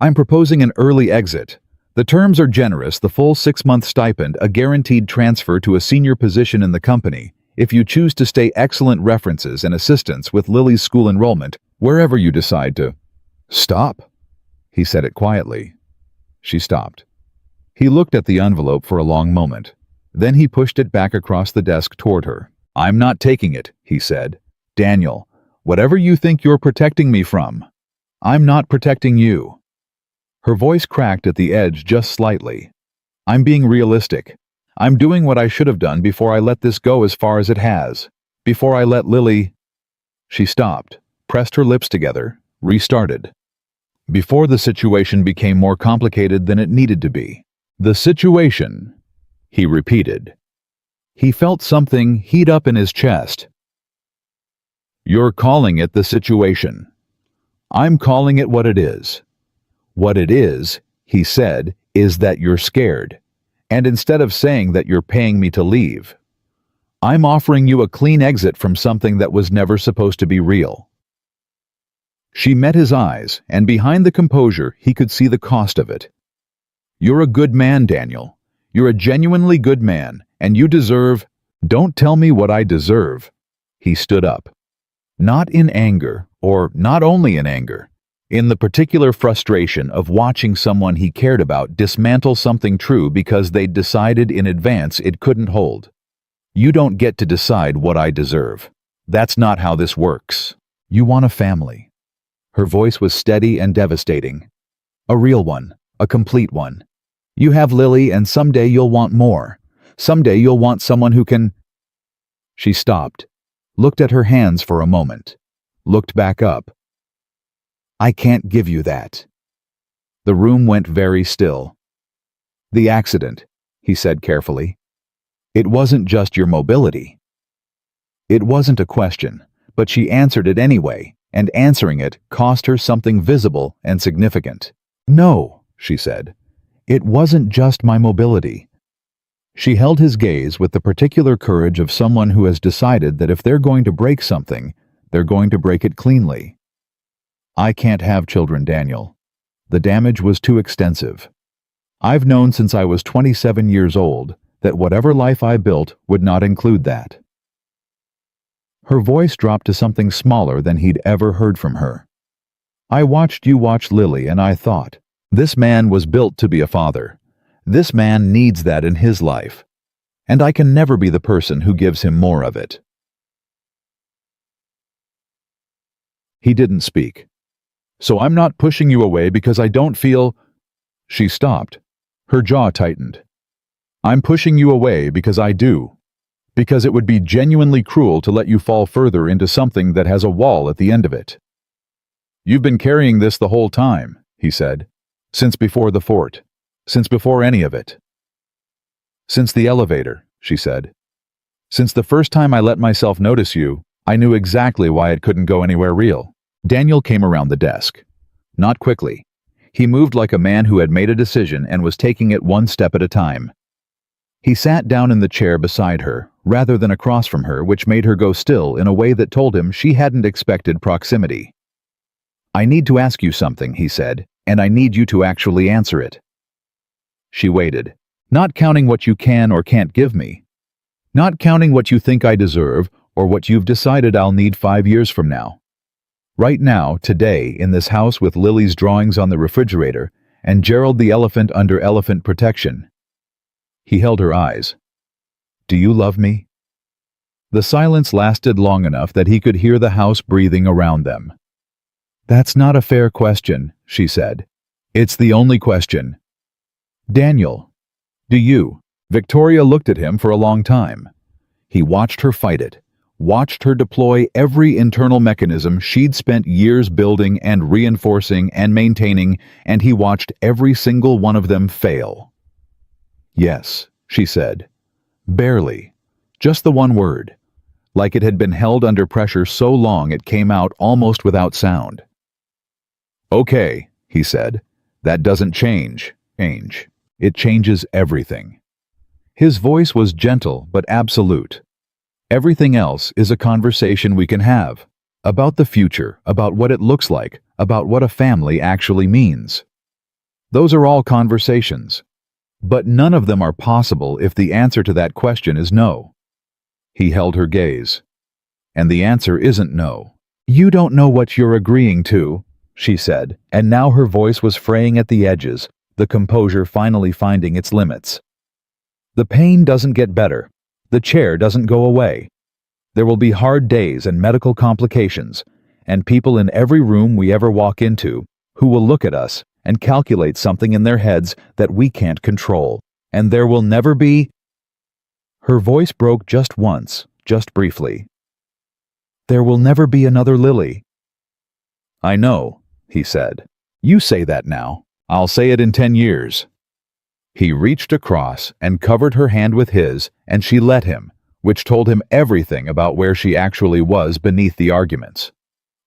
"I'm proposing an early exit. The terms are generous, the full 6-month stipend, a guaranteed transfer to a senior position in the company, if you choose to stay, excellent references and assistance with Lily's school enrollment, wherever you decide to." "Stop," he said it quietly. She stopped. He looked at the envelope for a long moment. Then he pushed it back across the desk toward her. "I'm not taking it," he said. "Daniel, whatever you think you're protecting me from, I'm not protecting you." Her voice cracked at the edge just slightly. "I'm being realistic. I'm doing what I should have done before I let this go as far as it has. Before I let Lily—" She stopped, pressed her lips together, restarted. "Before the situation became more complicated than it needed to be." "The situation," he repeated. He felt something heat up in his chest. "You're calling it the situation. I'm calling it what it is. What it is," he said, "is that you're scared. And instead of saying that you're paying me to leave, I'm offering you a clean exit from something that was never supposed to be real." She met his eyes, and behind the composure he could see the cost of it. "You're a good man, Daniel. You're a genuinely good man, and you deserve—" "Don't tell me what I deserve." He stood up. Not in anger, or not only in anger. In the particular frustration of watching someone he cared about dismantle something true because they'd decided in advance it couldn't hold. "You don't get to decide what I deserve. That's not how this works. You want a family." Her voice was steady and devastating. "A real one, a complete one. You have Lily, and someday you'll want more. Someday you'll want someone who can—" She stopped, looked at her hands for a moment, looked back up. "I can't give you that." The room went very still. "The accident," he said carefully. "It wasn't just your mobility." It wasn't a question, but she answered it anyway, and answering it cost her something visible and significant. "No," she said. "It wasn't just my mobility." She held his gaze with the particular courage of someone who has decided that if they're going to break something, they're going to break it cleanly. "I can't have children, Daniel. The damage was too extensive. I've known since I was 27 years old that whatever life I built would not include that." Her voice dropped to something smaller than he'd ever heard from her. "I watched you watch Lily, and I thought, this man was built to be a father. This man needs that in his life. And I can never be the person who gives him more of it." He didn't speak. "So I'm not pushing you away because I don't feel—" She stopped. Her jaw tightened. "I'm pushing you away because I do. Because it would be genuinely cruel to let you fall further into something that has a wall at the end of it." "You've been carrying this the whole time," he said. "Since before the fort. Since before any of it." "Since the elevator," she said. "Since the first time I let myself notice you, I knew exactly why it couldn't go anywhere real." Daniel came around the desk. Not quickly. He moved like a man who had made a decision and was taking it one step at a time. He sat down in the chair beside her, rather than across from her, which made her go still in a way that told him she hadn't expected proximity. "I need to ask you something," he said, "and I need you to actually answer it." She waited, not counting what you can or can't give me. Not counting what you think I deserve or what you've decided I'll need 5 years from now. Right now, today, in this house with Lily's drawings on the refrigerator and Gerald the elephant under elephant protection. He held her eyes. "Do you love me?" The silence lasted long enough that he could hear the house breathing around them. "That's not a fair question," she said. "It's the only question." "Daniel, do you?" Victoria looked at him for a long time. He watched her fight it, watched her deploy every internal mechanism she'd spent years building and reinforcing and maintaining, and he watched every single one of them fail. "Yes," she said. Barely. Just the one word. Like it had been held under pressure so long it came out almost without sound. "Okay," he said. "That doesn't change. It changes everything." His voice was gentle but absolute. Everything else is a conversation we can have. About the future, about what it looks like, about what a family actually means. Those are all conversations. But none of them are possible if the answer to that question is no. He held her gaze. And the answer isn't no. You don't know what you're agreeing to, she said, and now her voice was fraying at the edges, the composure finally finding its limits. The pain doesn't get better. The chair doesn't go away. There will be hard days and medical complications, and people in every room we ever walk into who will look at us and calculate something in their heads that we can't control. And there will never be... Her voice broke just once, just briefly. There will never be another Lily. I know, he said. You say that now. I'll say it in 10 years. He reached across and covered her hand with his, and she let him, which told him everything about where she actually was beneath the arguments.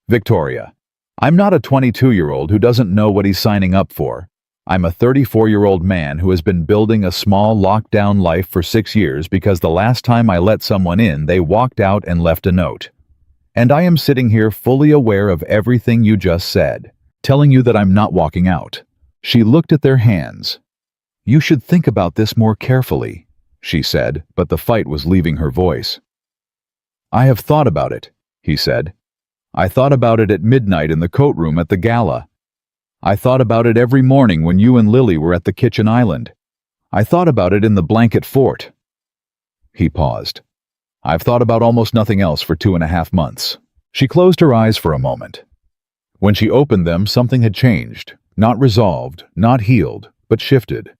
Victoria, I'm not a 22-year-old who doesn't know what he's signing up for. I'm a 34-year-old man who has been building a small lockdown life for 6 years because the last time I let someone in, they walked out and left a note. And I am sitting here fully aware of everything you just said, telling you that I'm not walking out. She looked at their hands. You should think about this more carefully, she said, but the fight was leaving her voice. I have thought about it, he said. I thought about it at midnight in the coat room at the gala. I thought about it every morning when you and Lily were at the kitchen island. I thought about it in the blanket fort. He paused. I've thought about almost nothing else for 2.5 months. She closed her eyes for a moment. When she opened them, something had changed, not resolved, not healed, but shifted.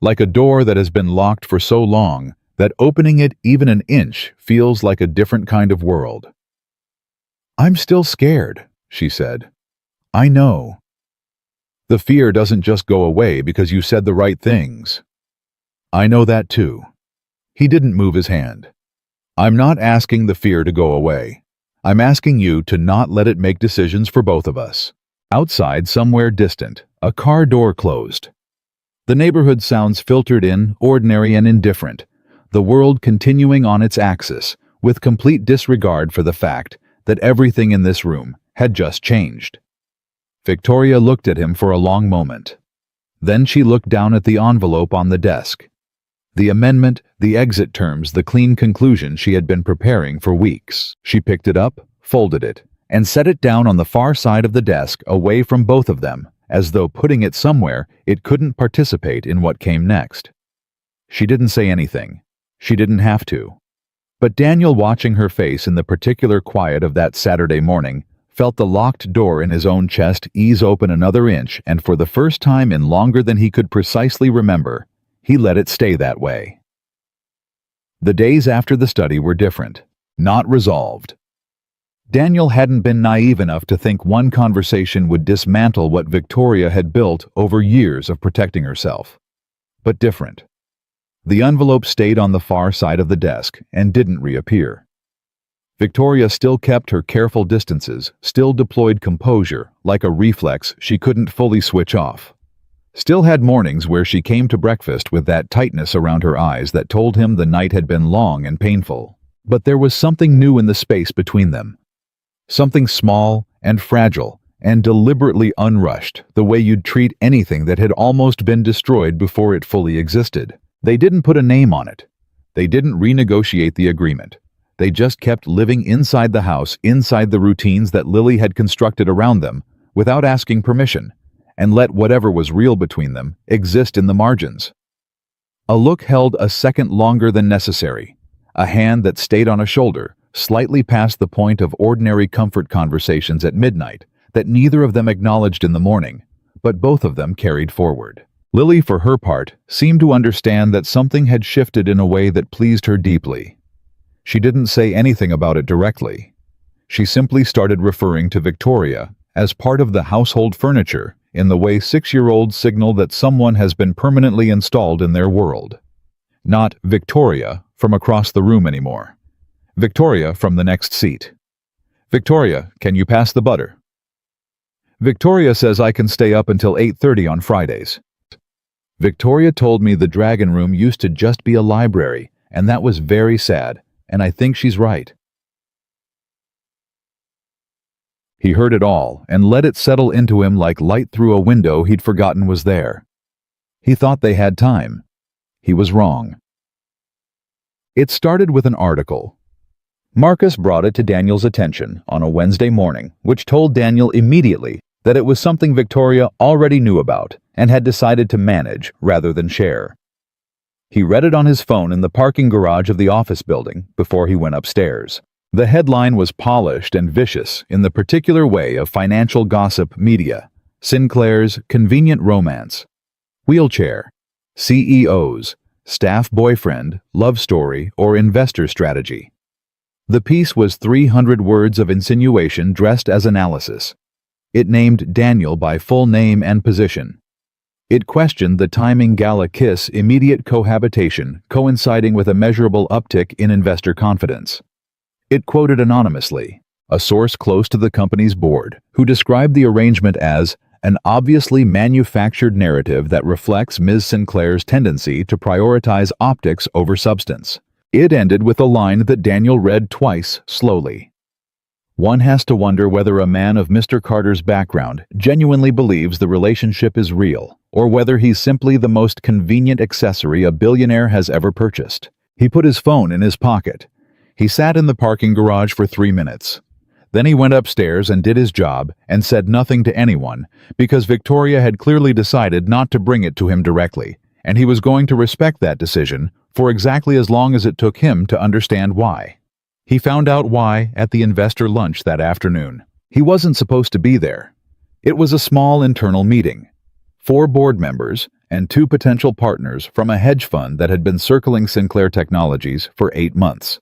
Like a door that has been locked for so long that opening it even an inch feels like a different kind of world. I'm still scared, she said. I know. The fear doesn't just go away because you said the right things. I know that too. He didn't move his hand. I'm not asking the fear to go away. I'm asking you to not let it make decisions for both of us. Outside, somewhere distant, a car door closed. The neighborhood sounds filtered in, ordinary and indifferent, the world continuing on its axis, with complete disregard for the fact that everything in this room had just changed. Victoria looked at him for a long moment. Then she looked down at the envelope on the desk. The amendment, the exit terms, the clean conclusion she had been preparing for weeks. She picked it up, folded it, and set it down on the far side of the desk away from both of them, as though putting it somewhere it couldn't participate in what came next. She didn't say anything. She didn't have to. But Daniel, watching her face in the particular quiet of that Saturday morning, felt the locked door in his own chest ease open another inch, and for the first time in longer than he could precisely remember, he let it stay that way. The days after the study were different, not resolved. Daniel hadn't been naive enough to think one conversation would dismantle what Victoria had built over years of protecting herself. But different. The envelope stayed on the far side of the desk and didn't reappear. Victoria still kept her careful distances, still deployed composure, like a reflex she couldn't fully switch off. Still had mornings where she came to breakfast with that tightness around her eyes that told him the night had been long and painful. But there was something new in the space between them. Something small and fragile and deliberately unrushed, the way you'd treat anything that had almost been destroyed before it fully existed. They didn't put a name on it. They didn't renegotiate the agreement. They just kept living inside the house, inside the routines that Lily had constructed around them, without asking permission, and let whatever was real between them exist in the margins. A look held a second longer than necessary, a hand that stayed on a shoulder, slightly past the point of ordinary comfort conversations at midnight that neither of them acknowledged in the morning, but both of them carried forward. Lily, for her part, seemed to understand that something had shifted in a way that pleased her deeply. She didn't say anything about it directly. She simply started referring to Victoria as part of the household furniture in the way 6-year-olds signal that someone has been permanently installed in their world. Not Victoria from across the room anymore. Victoria from the next seat. Victoria, can you pass the butter? Victoria says I can stay up until 8:30 on Fridays. Victoria told me the Dragon Room used to just be a library, and that was very sad, and I think she's right. He heard it all and let it settle into him like light through a window he'd forgotten was there. He thought they had time. He was wrong. It started with an article. Marcus brought it to Daniel's attention on a Wednesday morning, which told Daniel immediately that it was something Victoria already knew about and had decided to manage rather than share. He read it on his phone in the parking garage of the office building before he went upstairs. The headline was polished and vicious in the particular way of financial gossip media. Sinclair's convenient romance. Wheelchair. CEOs. Staff boyfriend, love story, or investor strategy. The piece was 300 words of insinuation dressed as analysis. It named Daniel by full name and position. It questioned the timing gala kiss immediate cohabitation coinciding with a measurable uptick in investor confidence. It quoted anonymously a source close to the company's board who described the arrangement as an obviously manufactured narrative that reflects Ms. Sinclair's tendency to prioritize optics over substance. It ended with a line that Daniel read twice slowly. One has to wonder whether a man of Mr. Carter's background genuinely believes the relationship is real, or whether he's simply the most convenient accessory a billionaire has ever purchased. He put his phone in his pocket. He sat in the parking garage for 3 minutes. Then he went upstairs and did his job and said nothing to anyone because Victoria had clearly decided not to bring it to him directly, and he was going to respect that decision for exactly as long as it took him to understand why. He found out why at the investor lunch that afternoon. He wasn't supposed to be there. It was a small internal meeting. 4 board members and 2 potential partners from a hedge fund that had been circling Sinclair Technologies for 8 months.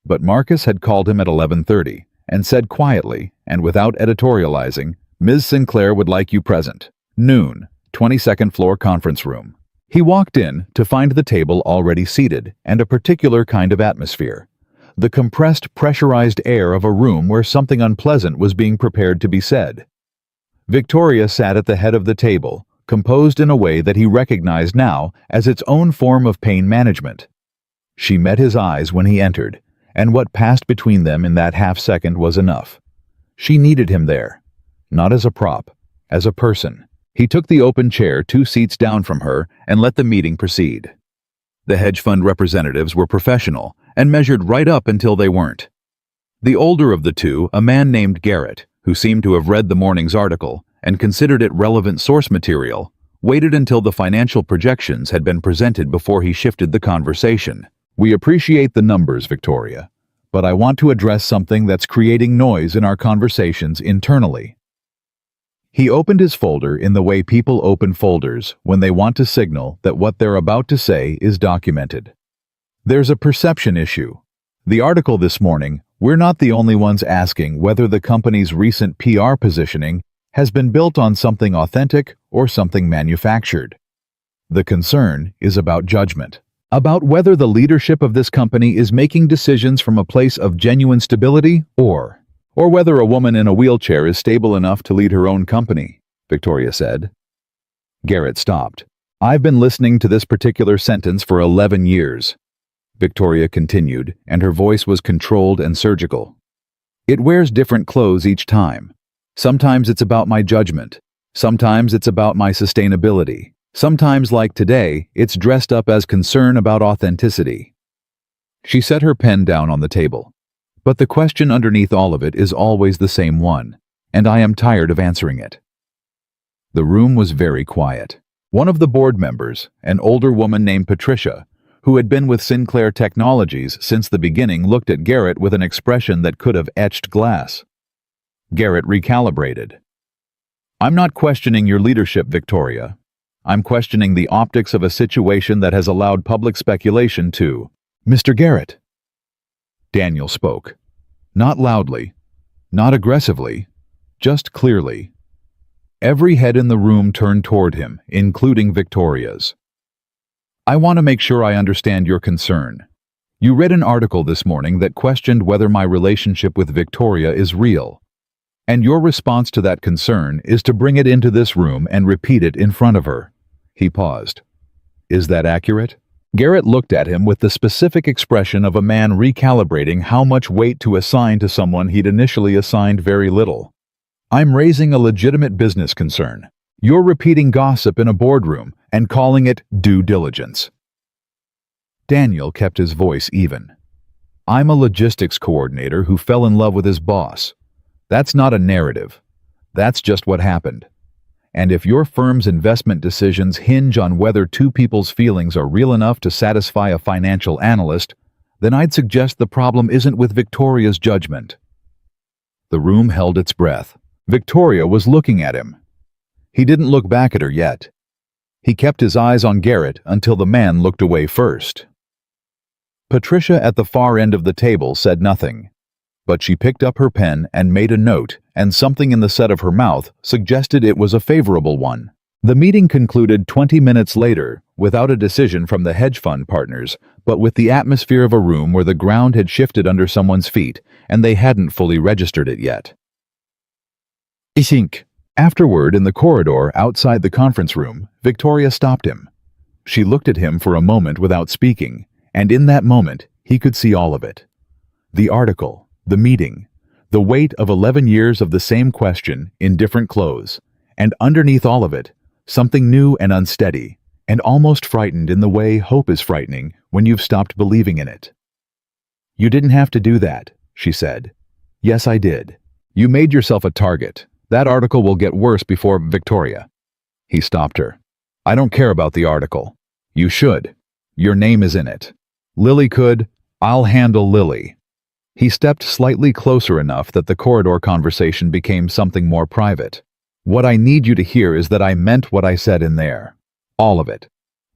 But Marcus had called him at 11:30 and said quietly and without editorializing, "Ms. Sinclair would like you present. Noon, 22nd floor conference room." He walked in to find the table already seated and a particular kind of atmosphere. The compressed, pressurized air of a room where something unpleasant was being prepared to be said. Victoria sat at the head of the table, composed in a way that he recognized now as its own form of pain management. She met his eyes when he entered, and what passed between them in that half-second was enough. She needed him there, not as a prop, as a person. He took the open chair 2 seats down from her and let the meeting proceed. The hedge fund representatives were professional and measured right up until they weren't. The older of the 2, a man named Garrett, who seemed to have read the morning's article and considered it relevant source material, waited until the financial projections had been presented before he shifted the conversation. "We appreciate the numbers, Victoria, but I want to address something that's creating noise in our conversations internally." He opened his folder in the way people open folders when they want to signal that what they're about to say is documented. There's a perception issue. The article this morning, we're not the only ones asking whether the company's recent PR positioning has been built on something authentic or something manufactured. The concern is about judgment, about whether the leadership of this company is making decisions from a place of genuine stability or whether a woman in a wheelchair is stable enough to lead her own company, Victoria said. Garrett stopped. "I've been listening to this particular sentence for 11 years. Victoria continued, and her voice was controlled and surgical. "It wears different clothes each time. Sometimes it's about my judgment. Sometimes it's about my sustainability. Sometimes, like today, it's dressed up as concern about authenticity." She set her pen down on the table. "But the question underneath all of it is always the same one, and I am tired of answering it." The room was very quiet. One of the board members, an older woman named Patricia, who had been with Sinclair Technologies since the beginning, looked at Garrett with an expression that could have etched glass. Garrett recalibrated. "I'm not questioning your leadership, Victoria. I'm questioning the optics of a situation that has allowed public speculation to..." "Mr. Garrett." Daniel spoke. Not loudly, not aggressively, just clearly. Every head in the room turned toward him, including Victoria's. "I want to make sure I understand your concern. You read an article this morning that questioned whether my relationship with Victoria is real. And your response to that concern is to bring it into this room and repeat it in front of her. He paused. Is that accurate? Garrett looked at him with the specific expression of a man recalibrating how much weight to assign to someone he'd initially assigned very little. I'm raising a legitimate business concern. You're repeating gossip in a boardroom and calling it due diligence. Daniel kept his voice even. I'm a logistics coordinator who fell in love with his boss. That's not a narrative. That's just what happened. And if your firm's investment decisions hinge on whether two people's feelings are real enough to satisfy a financial analyst, then I'd suggest the problem isn't with Victoria's judgment. The room held its breath. Victoria was looking at him. He didn't look back at her yet. He kept his eyes on Garrett until the man looked away first. Patricia at the far end of the table said nothing, but she picked up her pen and made a note, and something in the set of her mouth suggested it was a favorable one. The meeting concluded 20 minutes later, without a decision from the hedge fund partners, but with the atmosphere of a room where the ground had shifted under someone's feet, and they hadn't fully registered it yet. I think. Afterward, in the corridor outside the conference room, Victoria stopped him. She looked at him for a moment without speaking, and in that moment, he could see all of it. The article, the meeting, the weight of 11 years of the same question in different clothes, and underneath all of it, something new and unsteady, and almost frightened in the way hope is frightening when you've stopped believing in it. You didn't have to do that, she said. Yes, I did. You made yourself a target. That article will get worse before Victoria. He stopped her. I don't care about the article. You should. Your name is in it. Lily could. I'll handle Lily. He stepped slightly closer enough that the corridor conversation became something more private. What I need you to hear is that I meant what I said in there. All of it.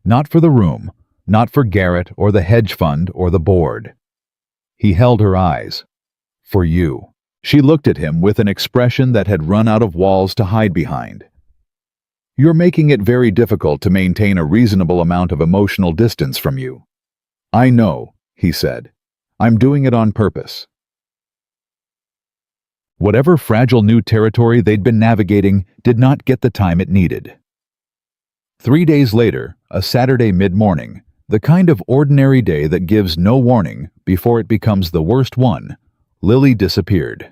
Not for the room, not for Garrett or the hedge fund or the board. He held her eyes. For you. She looked at him with an expression that had run out of walls to hide behind. You're making it very difficult to maintain a reasonable amount of emotional distance from you. I know, he said. I'm doing it on purpose. Whatever fragile new territory they'd been navigating did not get the time it needed. 3 days later, a Saturday mid-morning, the kind of ordinary day that gives no warning before it becomes the worst one, Lily disappeared.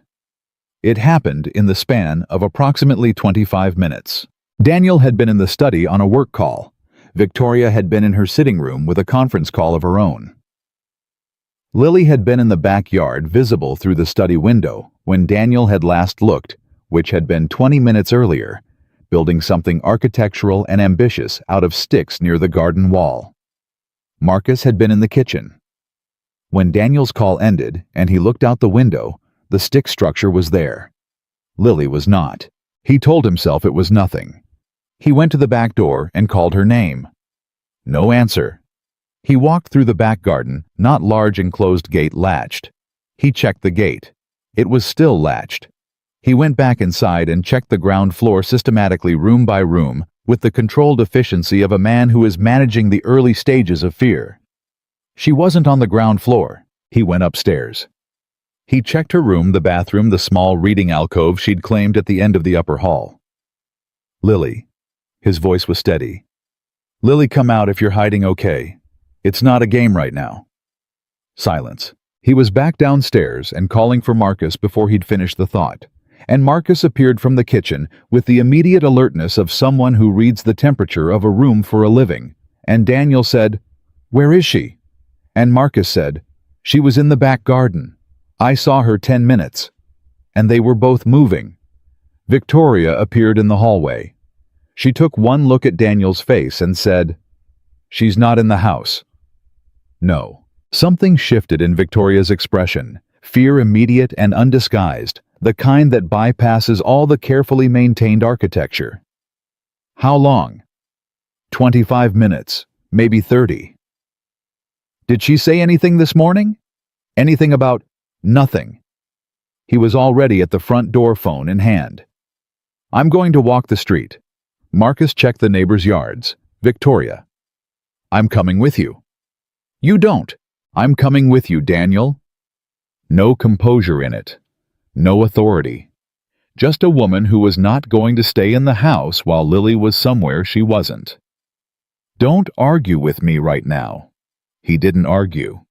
It happened in the span of approximately 25 minutes. Daniel had been in the study on a work call. Victoria had been in her sitting room with a conference call of her own. Lily had been in the backyard, visible through the study window, when Daniel had last looked, which had been 20 minutes earlier, building something architectural and ambitious out of sticks near the garden wall. Marcus had been in the kitchen. When Daniel's call ended and he looked out the window, the stick structure was there. Lily was not. He told himself it was nothing. He went to the back door and called her name. No answer. He walked through the back garden, not large enclosed gate latched. He checked the gate. It was still latched. He went back inside and checked the ground floor systematically room by room with the controlled efficiency of a man who is managing the early stages of fear. She wasn't on the ground floor. He went upstairs. He checked her room, the bathroom, the small reading alcove she'd claimed at the end of the upper hall. Lily. His voice was steady. Lily, come out if you're hiding okay. It's not a game right now. Silence. He was back downstairs and calling for Marcus before he'd finished the thought, and Marcus appeared from the kitchen with the immediate alertness of someone who reads the temperature of a room for a living, and Daniel said, "Where is she?" And Marcus said, "She was in the back garden. I saw her 10 minutes." And they were both moving. Victoria appeared in the hallway. She took one look at Daniel's face and said, "She's not in the house." No. Something shifted in Victoria's expression, fear immediate and undisguised, the kind that bypasses all the carefully maintained architecture. How long? 25 minutes, maybe 30. Did she say anything this morning? Anything about nothing? He was already at the front door, phone in hand. I'm going to walk the street. Marcus checked the neighbors' yards. Victoria. I'm coming with you. You don't. I'm coming with you, Daniel. No composure in it. No authority. Just a woman who was not going to stay in the house while Lily was somewhere she wasn't. Don't argue with me right now. He didn't argue.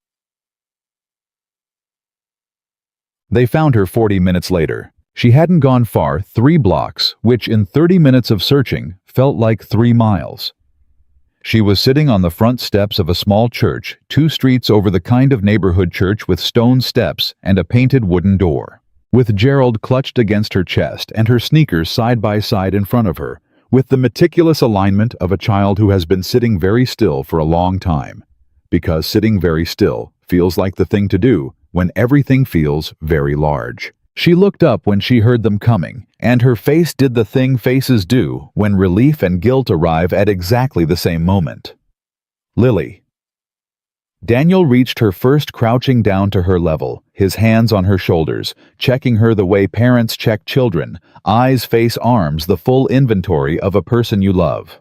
They found her 40 minutes later. She hadn't gone far, 3 blocks, which in 30 minutes of searching felt like 3 miles. She was sitting on the front steps of a small church, 2 streets over the kind of neighborhood church with stone steps and a painted wooden door. With Gerald clutched against her chest and her sneakers side by side in front of her, with the meticulous alignment of a child who has been sitting very still for a long time. Because sitting very still feels like the thing to do when everything feels very large. She looked up when she heard them coming, and her face did the thing faces do when relief and guilt arrive at exactly the same moment. Lily. Daniel reached her first, crouching down to her level, his hands on her shoulders, checking her the way parents check children, eyes, face, arms, the full inventory of a person you love.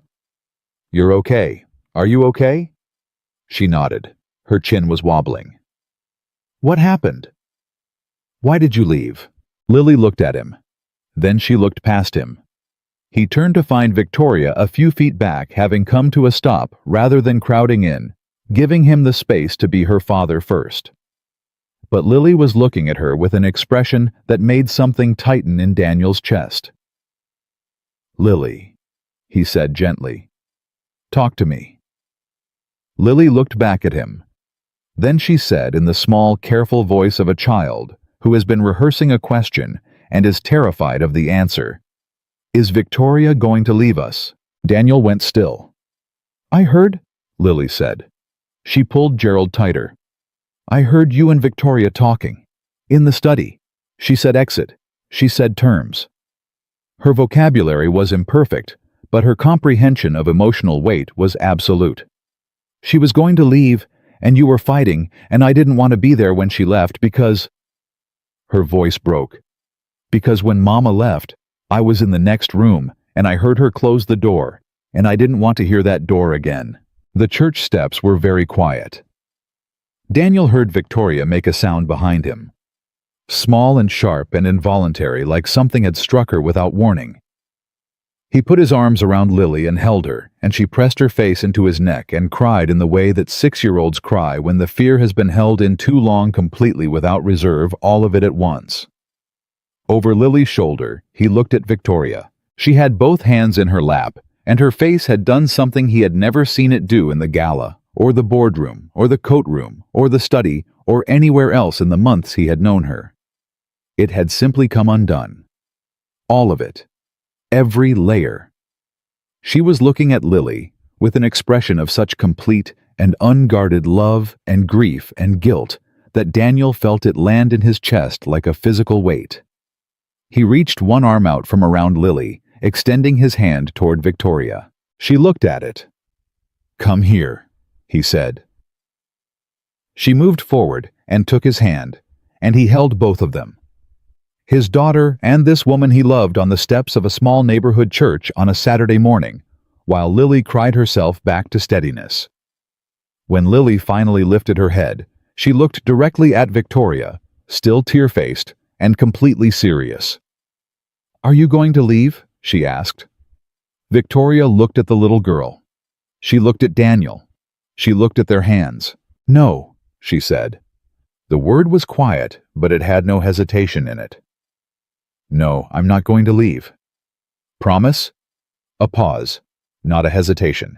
"You're okay. Are you okay?" She nodded. Her chin was wobbling. "What happened? Why did you leave?" Lily looked at him. Then she looked past him. He turned to find Victoria a few feet back, having come to a stop rather than crowding in, giving him the space to be her father first. But Lily was looking at her with an expression that made something tighten in Daniel's chest. "Lily," he said gently, "talk to me." Lily looked back at him. Then she said in the small, careful voice of a child who has been rehearsing a question and is terrified of the answer, "Is Victoria going to leave us?" Daniel went still. "I heard," Lily said. She pulled Gerald tighter. "I heard you and Victoria talking. In the study. She said exit. She said terms." Her vocabulary was imperfect, but her comprehension of emotional weight was absolute. "She was going to leave, and you were fighting, and I didn't want to be there when she left because—" Her voice broke. "Because when Mama left, I was in the next room, and I heard her close the door, and I didn't want to hear that door again." The church steps were very quiet. Daniel heard Victoria make a sound behind him. Small and sharp and involuntary, like something had struck her without warning. He put his arms around Lily and held her, and she pressed her face into his neck and cried in the way that 6-year-olds cry when the fear has been held in too long, completely without reserve, all of it at once. Over Lily's shoulder, he looked at Victoria. She had both hands in her lap, and her face had done something he had never seen it do in the gala, or the boardroom, or the coat room, or the study, or anywhere else in the months he had known her. It had simply come undone. All of it. Every layer. She was looking at Lily with an expression of such complete and unguarded love and grief and guilt that Daniel felt it land in his chest like a physical weight. He reached one arm out from around Lily, extending his hand toward Victoria. She looked at it. "Come here," he said. She moved forward and took his hand, and he held both of them. His daughter and this woman he loved on the steps of a small neighborhood church on a Saturday morning, while Lily cried herself back to steadiness. When Lily finally lifted her head, she looked directly at Victoria, still tear-faced and completely serious. "Are you going to leave?" she asked. Victoria looked at the little girl. She looked at Daniel. She looked at their hands. "No," she said. The word was quiet, but it had no hesitation in it. "No, I'm not going to leave." "Promise?" A pause, not a hesitation.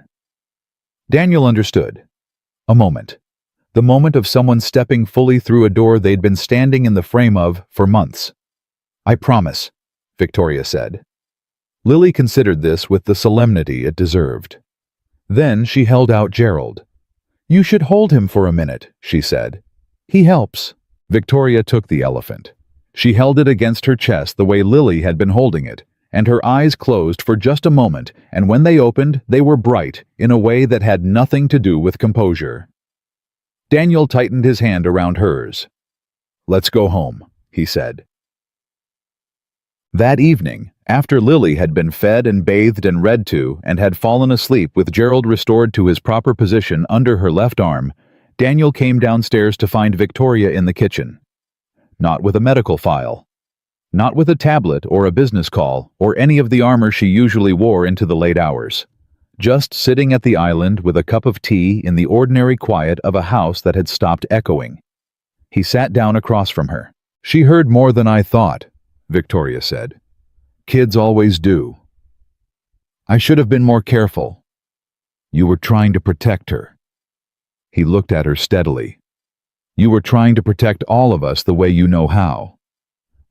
Daniel understood. A moment. The moment of someone stepping fully through a door they'd been standing in the frame of for months. "I promise," Victoria said. Lily considered this with the solemnity it deserved. Then she held out Gerald. "You should hold him for a minute," she said. "He helps." Victoria took the elephant. She held it against her chest the way Lily had been holding it, and her eyes closed for just a moment, and when they opened, they were bright in a way that had nothing to do with composure. Daniel tightened his hand around hers. "Let's go home," he said. That evening, after Lily had been fed and bathed and read to and had fallen asleep with Gerald restored to his proper position under her left arm, Daniel came downstairs to find Victoria in the kitchen. Not with a medical file. Not with a tablet or a business call or any of the armor she usually wore into the late hours. just sitting at the island with a cup of tea in the ordinary quiet of a house that had stopped echoing. He sat down across from her. "She heard more than I thought," Victoria said. "Kids always do. I should have been more careful." "You were trying to protect her." He looked at her steadily. "You were trying to protect all of us the way you know how.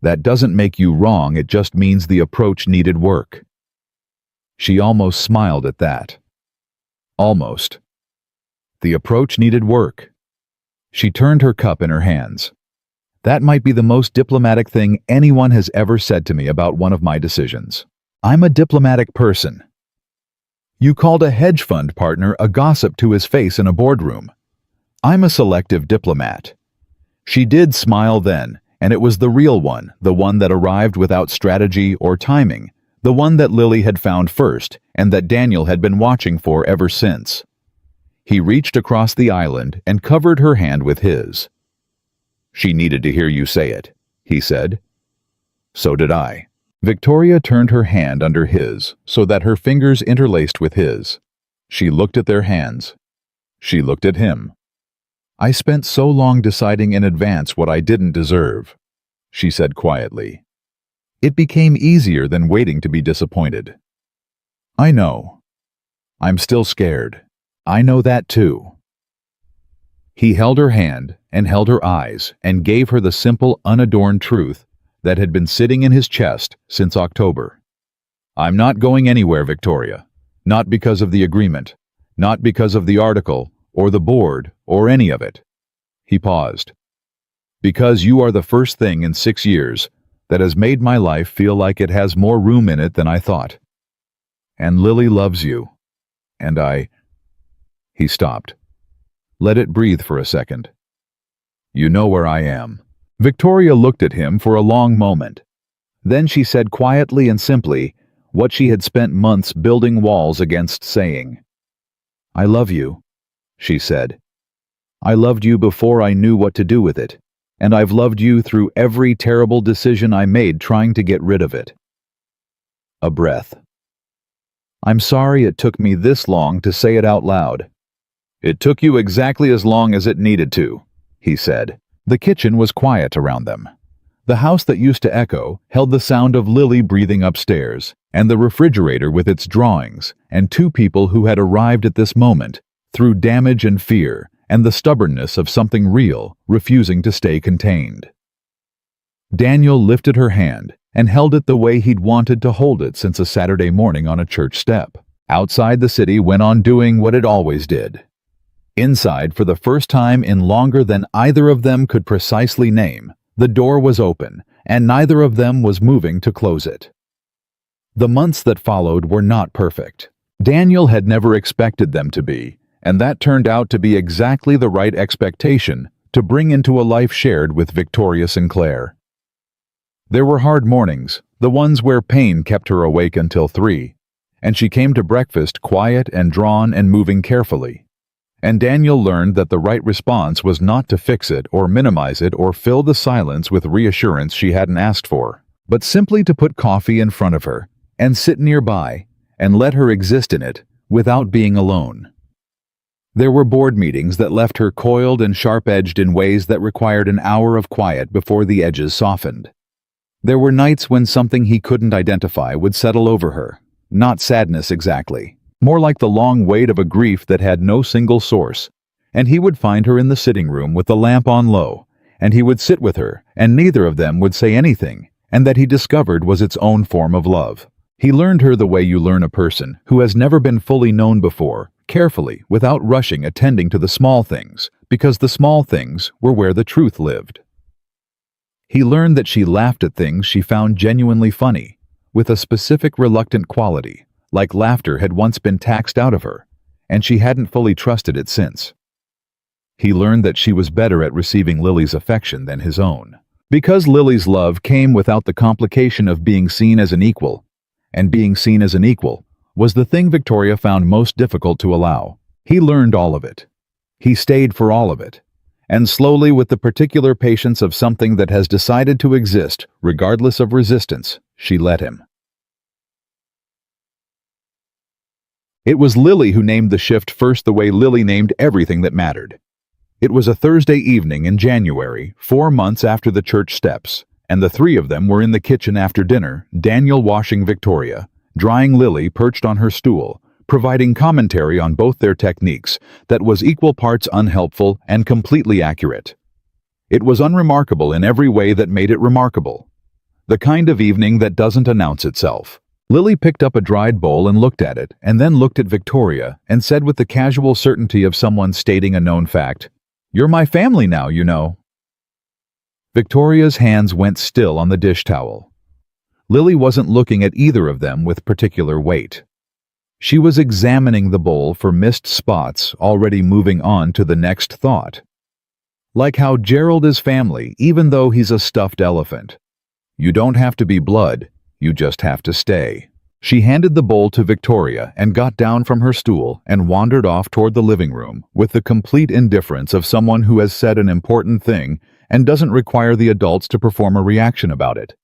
That doesn't make you wrong, it just means the approach needed work." She almost smiled at that. Almost. The approach needed work. She turned her cup in her hands. "That might be the most diplomatic thing anyone has ever said to me about one of my decisions. I'm a diplomatic person." "You called a hedge fund partner a gossip to his face in a boardroom. I'm a selective diplomat." She did smile then, and it was the real one, the one that arrived without strategy or timing, the one that Lily had found first and that Daniel had been watching for ever since. He reached across the island and covered her hand with his. "She needed to hear you say it," he said. "So did I." Victoria turned her hand under his so that her fingers interlaced with his. She looked at their hands. She looked at him. "I spent so long deciding in advance what I didn't deserve," she said quietly. "It became easier than waiting to be disappointed." "I know. I'm still scared. I know that too." He held her hand and held her eyes and gave her the simple, unadorned truth that had been sitting in his chest since October. "I'm not going anywhere, Victoria. Not because of the agreement. Not because of the article, or the board, or any of it." He paused. "Because you are the first thing in 6 years that has made my life feel like it has more room in it than I thought. And Lily loves you. And I—" He stopped. "Let it breathe for a second. You know where I am." Victoria looked at him for a long moment. Then she said quietly and simply what she had spent months building walls against saying. "I love you," she said. "I loved you before I knew what to do with it, and I've loved you through every terrible decision I made trying to get rid of it." A breath. "I'm sorry it took me this long to say it out loud." "It took you exactly as long as it needed to," he said. The kitchen was quiet around them. The house that used to echo held the sound of Lily breathing upstairs, and the refrigerator with its drawings, and two people who had arrived at this moment, through damage and fear, and the stubbornness of something real, refusing to stay contained. Daniel lifted her hand and held it the way he'd wanted to hold it since a Saturday morning on a church step. Outside, the city went on doing what it always did. Inside, for the first time in longer than either of them could precisely name, the door was open, and neither of them was moving to close it. The months that followed were not perfect. Daniel had never expected them to be, and that turned out to be exactly the right expectation to bring into a life shared with Victoria Sinclair. There were hard mornings, the ones where pain kept her awake until 3, and she came to breakfast quiet and drawn and moving carefully. And Daniel learned that the right response was not to fix it or minimize it or fill the silence with reassurance she hadn't asked for, but simply to put coffee in front of her and sit nearby and let her exist in it without being alone. There were board meetings that left her coiled and sharp-edged in ways that required an hour of quiet before the edges softened. There were nights when something he couldn't identify would settle over her, not sadness exactly, more like the long weight of a grief that had no single source, and he would find her in the sitting room with the lamp on low, and he would sit with her, and neither of them would say anything, and that he discovered was its own form of love. He learned her the way you learn a person who has never been fully known before, carefully, without rushing, attending to the small things, because the small things were where the truth lived. He learned that she laughed at things she found genuinely funny, with a specific reluctant quality, like laughter had once been taxed out of her, and she hadn't fully trusted it since. He learned that she was better at receiving Lily's affection than his own, because Lily's love came without the complication of being seen as an equal, and being seen as an equal was the thing Victoria found most difficult to allow. He learned all of it. He stayed for all of it, and slowly, with the particular patience of something that has decided to exist regardless of resistance, she let him. It was Lily who named the shift first the way Lily named everything that mattered. It was a Thursday evening in January, 4 months after the church steps, and the three of them were in the kitchen after dinner, Daniel washing Victoria, drying Lily perched on her stool, providing commentary on both their techniques that was equal parts unhelpful and completely accurate. It was unremarkable in every way that made it remarkable. The kind of evening that doesn't announce itself. Lily picked up a dried bowl and looked at it, and then looked at Victoria and said with the casual certainty of someone stating a known fact, "You're my family now, you know." Victoria's hands went still on the dish towel. Lily wasn't looking at either of them with particular weight. She was examining the bowl for missed spots, already moving on to the next thought. Like how Gerald is family, even though he's a stuffed elephant. You don't have to be blood, you just have to stay. She handed the bowl to Victoria and got down from her stool and wandered off toward the living room with the complete indifference of someone who has said an important thing and doesn't require the adults to perform a reaction about it.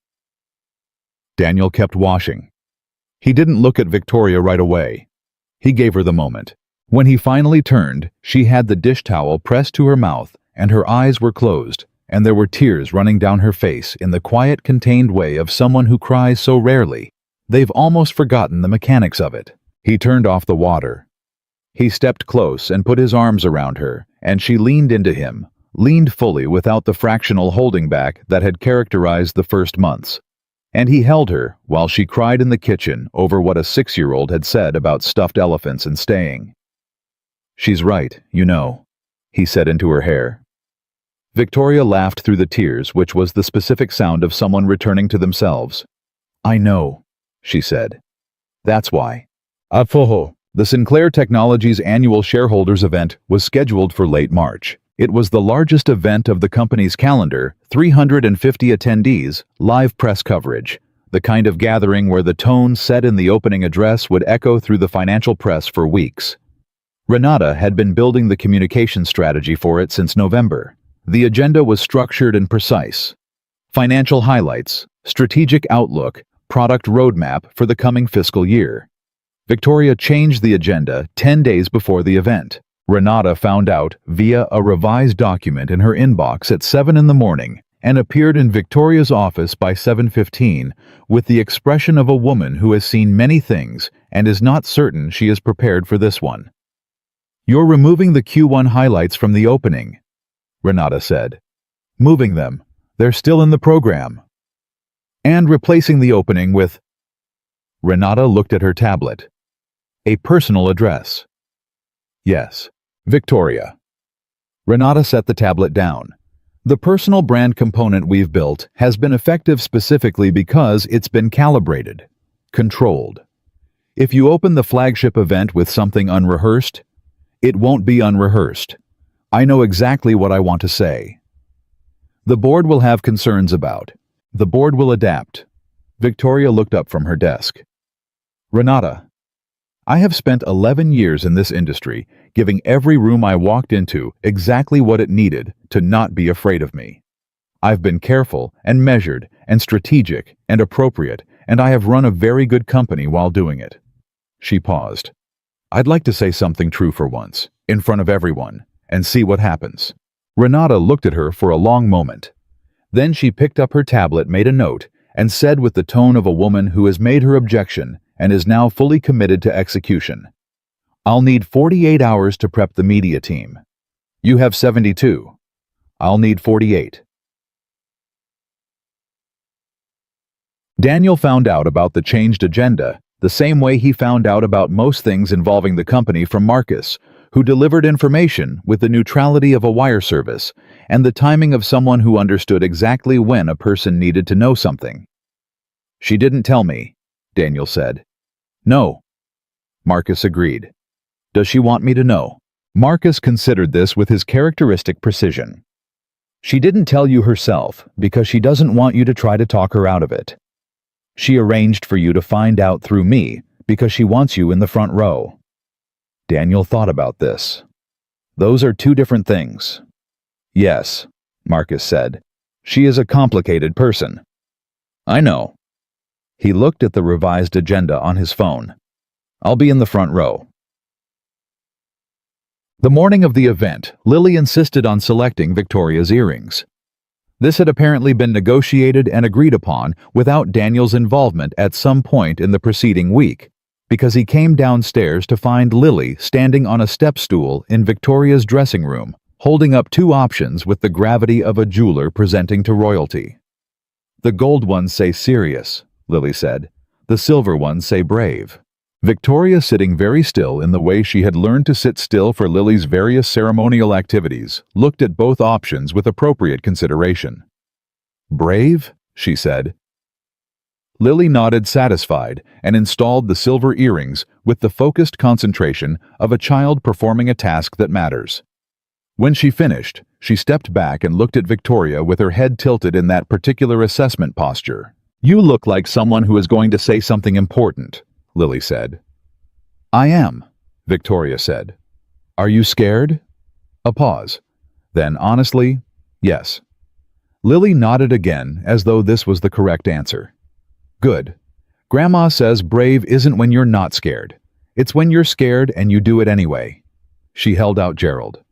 Daniel kept washing. He didn't look at Victoria right away. He gave her the moment. When he finally turned, she had the dish towel pressed to her mouth and her eyes were closed, and there were tears running down her face in the quiet, contained way of someone who cries so rarely. They've almost forgotten the mechanics of it. He turned off the water. He stepped close and put his arms around her, and she leaned into him, leaned fully without the fractional holding back that had characterized the first months. And he held her while she cried in the kitchen over what a 6-year-old had said about stuffed elephants and staying. "She's right, you know," he said into her hair. Victoria laughed through the tears, which was the specific sound of someone returning to themselves. "I know," she said. "That's why." Afoho. The Sinclair Technologies annual shareholders event was scheduled for late March. It was the largest event of the company's calendar, 350 attendees, live press coverage, the kind of gathering where the tone set in the opening address would echo through the financial press for weeks. Renata had been building the communication strategy for it since November. The agenda was structured and precise. Financial highlights, strategic outlook, product roadmap for the coming fiscal year. Victoria changed the agenda 10 days before the event. Renata found out via a revised document in her inbox at 7 in the morning and appeared in Victoria's office by 7:15 with the expression of a woman who has seen many things and is not certain she is prepared for this one. "You're removing the Q1 highlights from the opening," Renata said. "Moving them. They're still in the program." "And replacing the opening with..." Renata looked at her tablet. "A personal address." "Yes. Victoria." Renata set the tablet down. "The personal brand component we've built has been effective specifically because it's been calibrated, controlled. If you open the flagship event with something unrehearsed, it won't be unrehearsed. I know exactly what I want to say. The board will have concerns about. The board will adapt." Victoria looked up from her desk. "Renata, I have spent 11 years in this industry, giving every room I walked into exactly what it needed to not be afraid of me. I've been careful and measured and strategic and appropriate, and I have run a very good company while doing it." She paused. "I'd like to say something true for once, in front of everyone, and see what happens." Renata looked at her for a long moment. Then she picked up her tablet, made a note, and said with the tone of a woman who has made her objection and is now fully committed to execution, "I'll need 48 hours to prep the media team. You have 72. I'll need 48. Daniel found out about the changed agenda the same way he found out about most things involving the company from Marcus, who delivered information with the neutrality of a wire service and the timing of someone who understood exactly when a person needed to know something. "She didn't tell me," Daniel said. "No." Marcus agreed. "Does she want me to know?" Marcus considered this with his characteristic precision. "She didn't tell you herself because she doesn't want you to try to talk her out of it. She arranged for you to find out through me because she wants you in the front row." Daniel thought about this. "Those are two different things." "Yes," Marcus said. "She is a complicated person." "I know." He looked at the revised agenda on his phone. "I'll be in the front row. The morning of the event, Lily insisted on selecting Victoria's earrings. This had apparently been negotiated and agreed upon without Daniel's involvement at some point in the preceding week, because he came downstairs to find Lily standing on a step stool in Victoria's dressing room, holding up two options with the gravity of a jeweler presenting to royalty. "The gold ones say serious," Lily said. "The silver ones say brave." Victoria, sitting very still in the way she had learned to sit still for Lily's various ceremonial activities, looked at both options with appropriate consideration. "Brave?" she said. Lily nodded satisfied and installed the silver earrings with the focused concentration of a child performing a task that matters. When she finished, she stepped back and looked at Victoria with her head tilted in that particular assessment posture. "You look like someone who is going to say something important," Lily said. "I am," Victoria said. "Are you scared?" A pause. Then, honestly, yes. Lily nodded again as though this was the correct answer. "Good. Grandma says brave isn't when you're not scared. It's when you're scared and you do it anyway." She held out Gerald.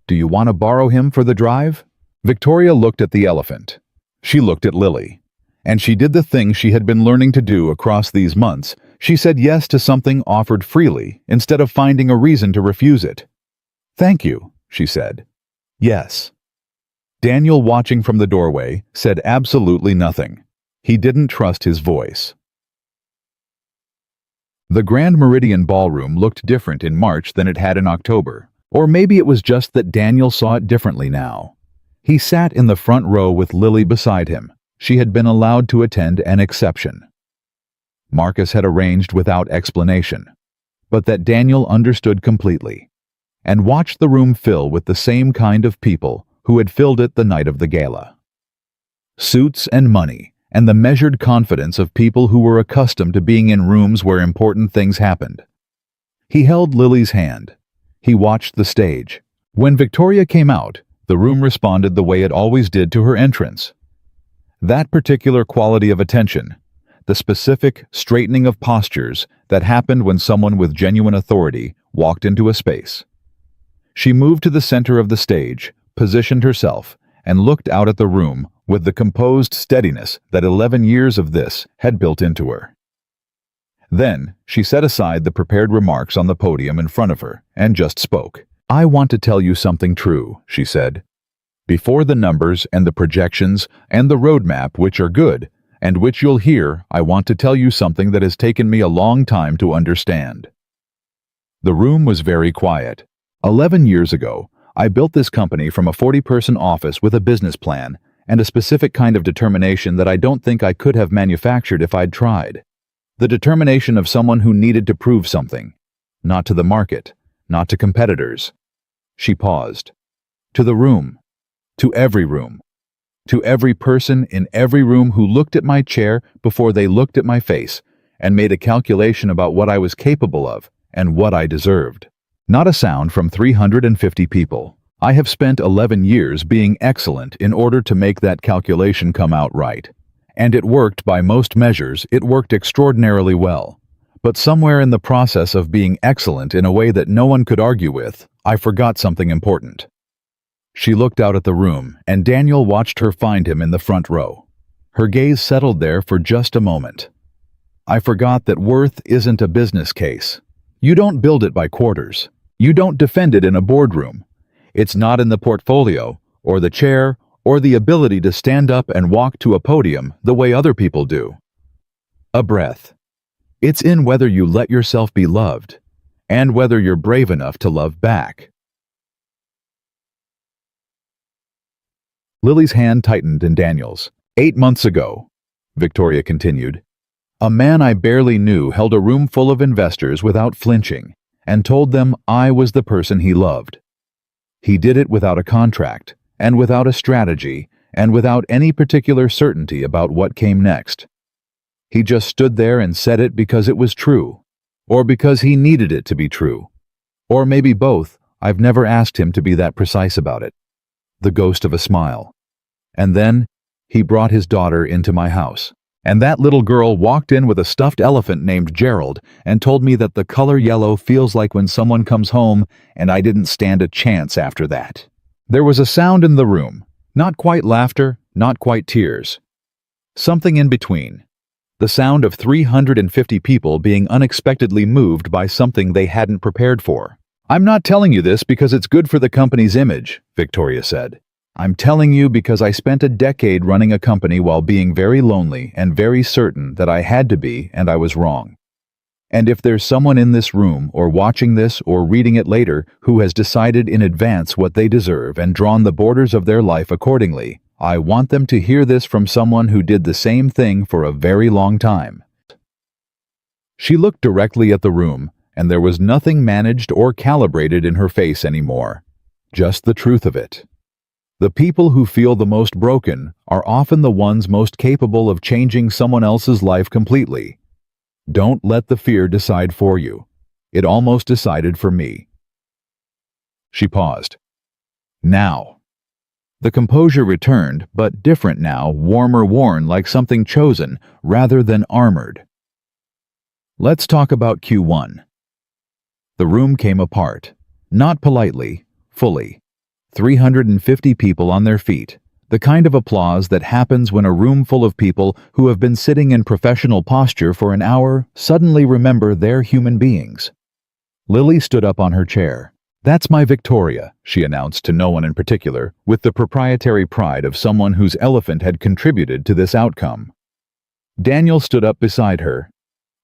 "Do you want to borrow him for the drive?" Victoria looked at the elephant. She looked at Lily. And she did the thing she had been learning to do across these months. She said yes to something offered freely instead of finding a reason to refuse it. "Thank you," she said. "Yes." Daniel, watching from the doorway, said absolutely nothing. He didn't trust his voice. The Grand Meridian Ballroom looked different in March than it had in October. Or maybe it was just that Daniel saw it differently now. He sat in the front row with Lily beside him. She had been allowed to attend an exception. Marcus had arranged without explanation, but that Daniel understood completely, and watched the room fill with the same kind of people who had filled it the night of the gala. Suits and money, and the measured confidence of people who were accustomed to being in rooms where important things happened. He held Lily's hand. He watched the stage. When Victoria came out, the room responded the way it always did to her entrance. That particular quality of attention, the specific straightening of postures that happened when someone with genuine authority walked into a space. She moved to the center of the stage, positioned herself, and looked out at the room with the composed steadiness that 11 years of this had built into her. Then, she set aside the prepared remarks on the podium in front of her and just spoke. "I want to tell you something true," she said. "Before the numbers and the projections and the roadmap, which are good, and which you'll hear, I want to tell you something that has taken me a long time to understand." The room was very quiet. 11 years ago, I built this company from a 40-person office with a business plan and a specific kind of determination that I don't think I could have manufactured if I'd tried. The determination of someone who needed to prove something. Not to the market, not to competitors. She paused. To the room. To every room. To every person in every room who looked at my chair before they looked at my face and made a calculation about what I was capable of and what I deserved. Not a sound from 350 people. I have spent 11 years being excellent in order to make that calculation come out right. And it worked by most measures, it worked extraordinarily well. But somewhere in the process of being excellent in a way that no one could argue with, I forgot something important. She looked out at the room, and Daniel watched her find him in the front row. Her gaze settled there for just a moment. "I forgot that worth isn't a business case. You don't build it by quarters. You don't defend it in a boardroom. It's not in the portfolio, or the chair, or the ability to stand up and walk to a podium the way other people do. A breath. It's in whether you let yourself be loved, and whether you're brave enough to love back." Lily's hand tightened in Daniel's. 8 months ago," Victoria continued, "a man I barely knew held a room full of investors without flinching and told them I was the person he loved. He did it without a contract, and without a strategy, and without any particular certainty about what came next. He just stood there and said it because it was true, or because he needed it to be true. Or maybe both. I've never asked him to be that precise about it." The ghost of a smile. "And then, he brought his daughter into my house. And that little girl walked in with a stuffed elephant named Gerald and told me that the color yellow feels like when someone comes home, and I didn't stand a chance after that. There was a sound in the room, not quite laughter, not quite tears. Something in between. The sound of 350 people being unexpectedly moved by something they hadn't prepared for. "I'm not telling you this because it's good for the company's image," Victoria said. "I'm telling you because I spent a decade running a company while being very lonely and very certain that I had to be, and I was wrong. And if there's someone in this room or watching this or reading it later who has decided in advance what they deserve and drawn the borders of their life accordingly, I want them to hear this from someone who did the same thing for a very long time." She looked directly at the room, and there was nothing managed or calibrated in her face anymore. Just the truth of it. The people who feel the most broken are often the ones most capable of changing someone else's life completely. Don't let the fear decide for you. It almost decided for me. She paused. Now. The composure returned, but different now, warmer worn like something chosen rather than armored. "Let's talk about Q1. The room came apart. Not politely, fully. 350 people on their feet. The kind of applause that happens when a room full of people who have been sitting in professional posture for an hour suddenly remember they're human beings. Lily stood up on her chair. "That's my Victoria," she announced to no one in particular, with the proprietary pride of someone whose elephant had contributed to this outcome. Daniel stood up beside her.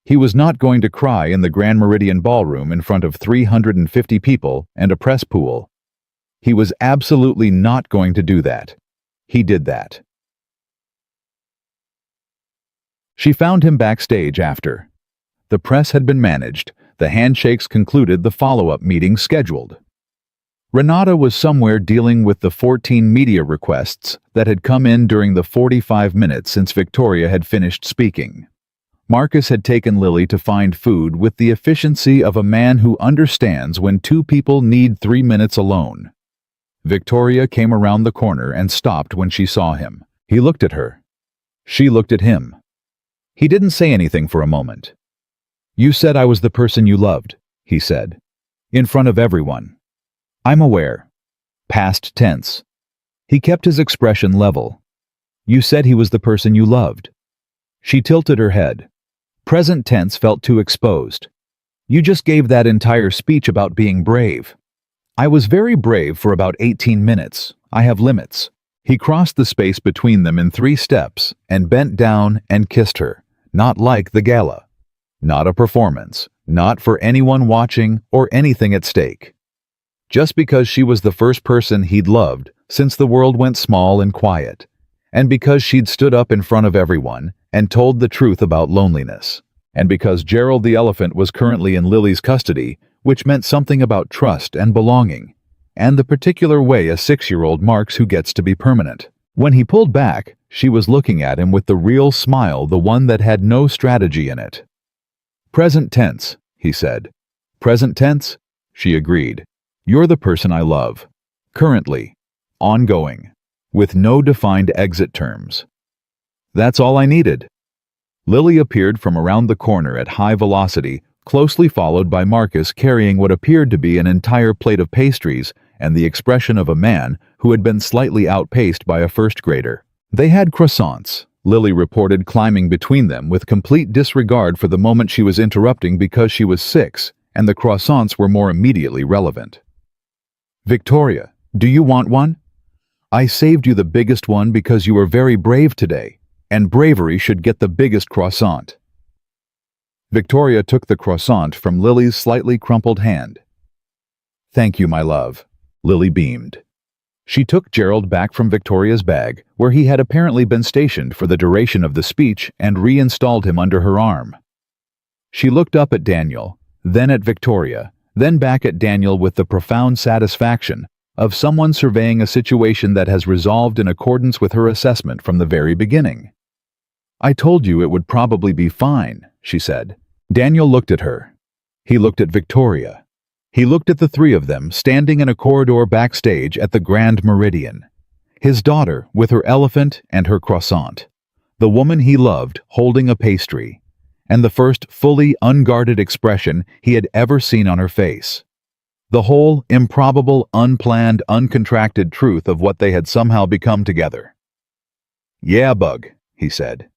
He was not going to cry in the Grand Meridian Ballroom in front of 350 people and a press pool. He was absolutely not going to do that. He did that. She found him backstage after. The press had been managed. The handshakes concluded the follow-up meeting scheduled. Renata was somewhere dealing with the 14 media requests that had come in during the 45 minutes since Victoria had finished speaking. Marcus had taken Lily to find food with the efficiency of a man who understands when two people need 3 minutes alone. Victoria came around the corner and stopped when she saw him. He looked at her. She looked at him. He didn't say anything for a moment. "You said I was the person you loved," he said. "In front of everyone." "I'm aware." Past tense. He kept his expression level. "You said he was the person you loved." She tilted her head. Present tense felt too exposed. "You just gave that entire speech about being brave." "I was very brave for about 18 minutes. I have limits." He crossed the space between them in 3 steps and bent down and kissed her, not like the gala. Not a performance, not for anyone watching or anything at stake. Just because she was the first person he'd loved since the world went small and quiet, and because she'd stood up in front of everyone and told the truth about loneliness, and because Gerald the elephant was currently in Lily's custody, which meant something about trust and belonging, and the particular way a 6-year-old marks who gets to be permanent. When he pulled back, she was looking at him with the real smile, the one that had no strategy in it. "Present tense," he said. "Present tense?" She agreed. "You're the person I love. Currently. Ongoing. With no defined exit terms." That's all I needed. Lily appeared from around the corner at high velocity, closely followed by Marcus carrying what appeared to be an entire plate of pastries and the expression of a man who had been slightly outpaced by a first grader. They had croissants, Lily reported, climbing between them with complete disregard for the moment she was interrupting because she was 6, and the croissants were more immediately relevant. "Victoria, do you want one? I saved you the biggest one because you were very brave today, and bravery should get the biggest croissant." Victoria took the croissant from Lily's slightly crumpled hand. "Thank you, my love," Lily beamed. She took Gerald back from Victoria's bag, where he had apparently been stationed for the duration of the speech, and reinstalled him under her arm. She looked up at Daniel, then at Victoria, then back at Daniel with the profound satisfaction of someone surveying a situation that has resolved in accordance with her assessment from the very beginning. "I told you it would probably be fine," she said. Daniel looked at her. He looked at Victoria. He looked at the 3 of them standing in a corridor backstage at the Grand Meridian. His daughter with her elephant and her croissant. the woman he loved holding a pastry, and the first fully unguarded expression he had ever seen on her face. The whole improbable, unplanned, uncontracted truth of what they had somehow become together. "Yeah, Bug," he said.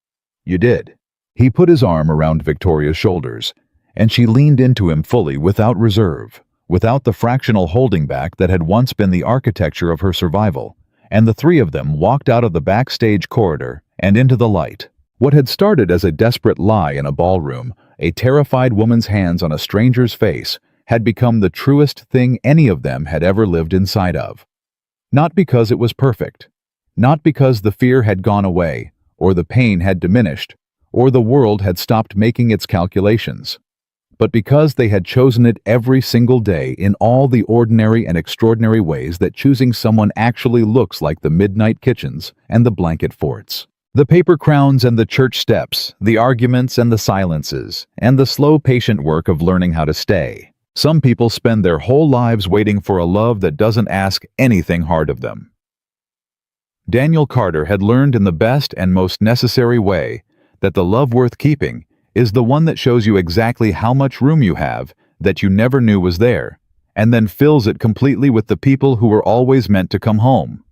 "You did." He put his arm around Victoria's shoulders, and she leaned into him fully without reserve, without the fractional holding back that had once been the architecture of her survival, and the three of them walked out of the backstage corridor and into the light. What had started as a desperate lie in a ballroom, a terrified woman's hands on a stranger's face, had become the truest thing any of them had ever lived inside of. Not because it was perfect, not because the fear had gone away, or the pain had diminished, or the world had stopped making its calculations, but because they had chosen it every single day in all the ordinary and extraordinary ways that choosing someone actually looks, like the midnight kitchens and the blanket forts, the paper crowns and the church steps, the arguments and the silences, and the slow, patient work of learning how to stay. Some people spend their whole lives waiting for a love that doesn't ask anything hard of them. Daniel Carter had learned in the best and most necessary way that the love worth keeping is the one that shows you exactly how much room you have that you never knew was there, and then fills it completely with the people who were always meant to come home.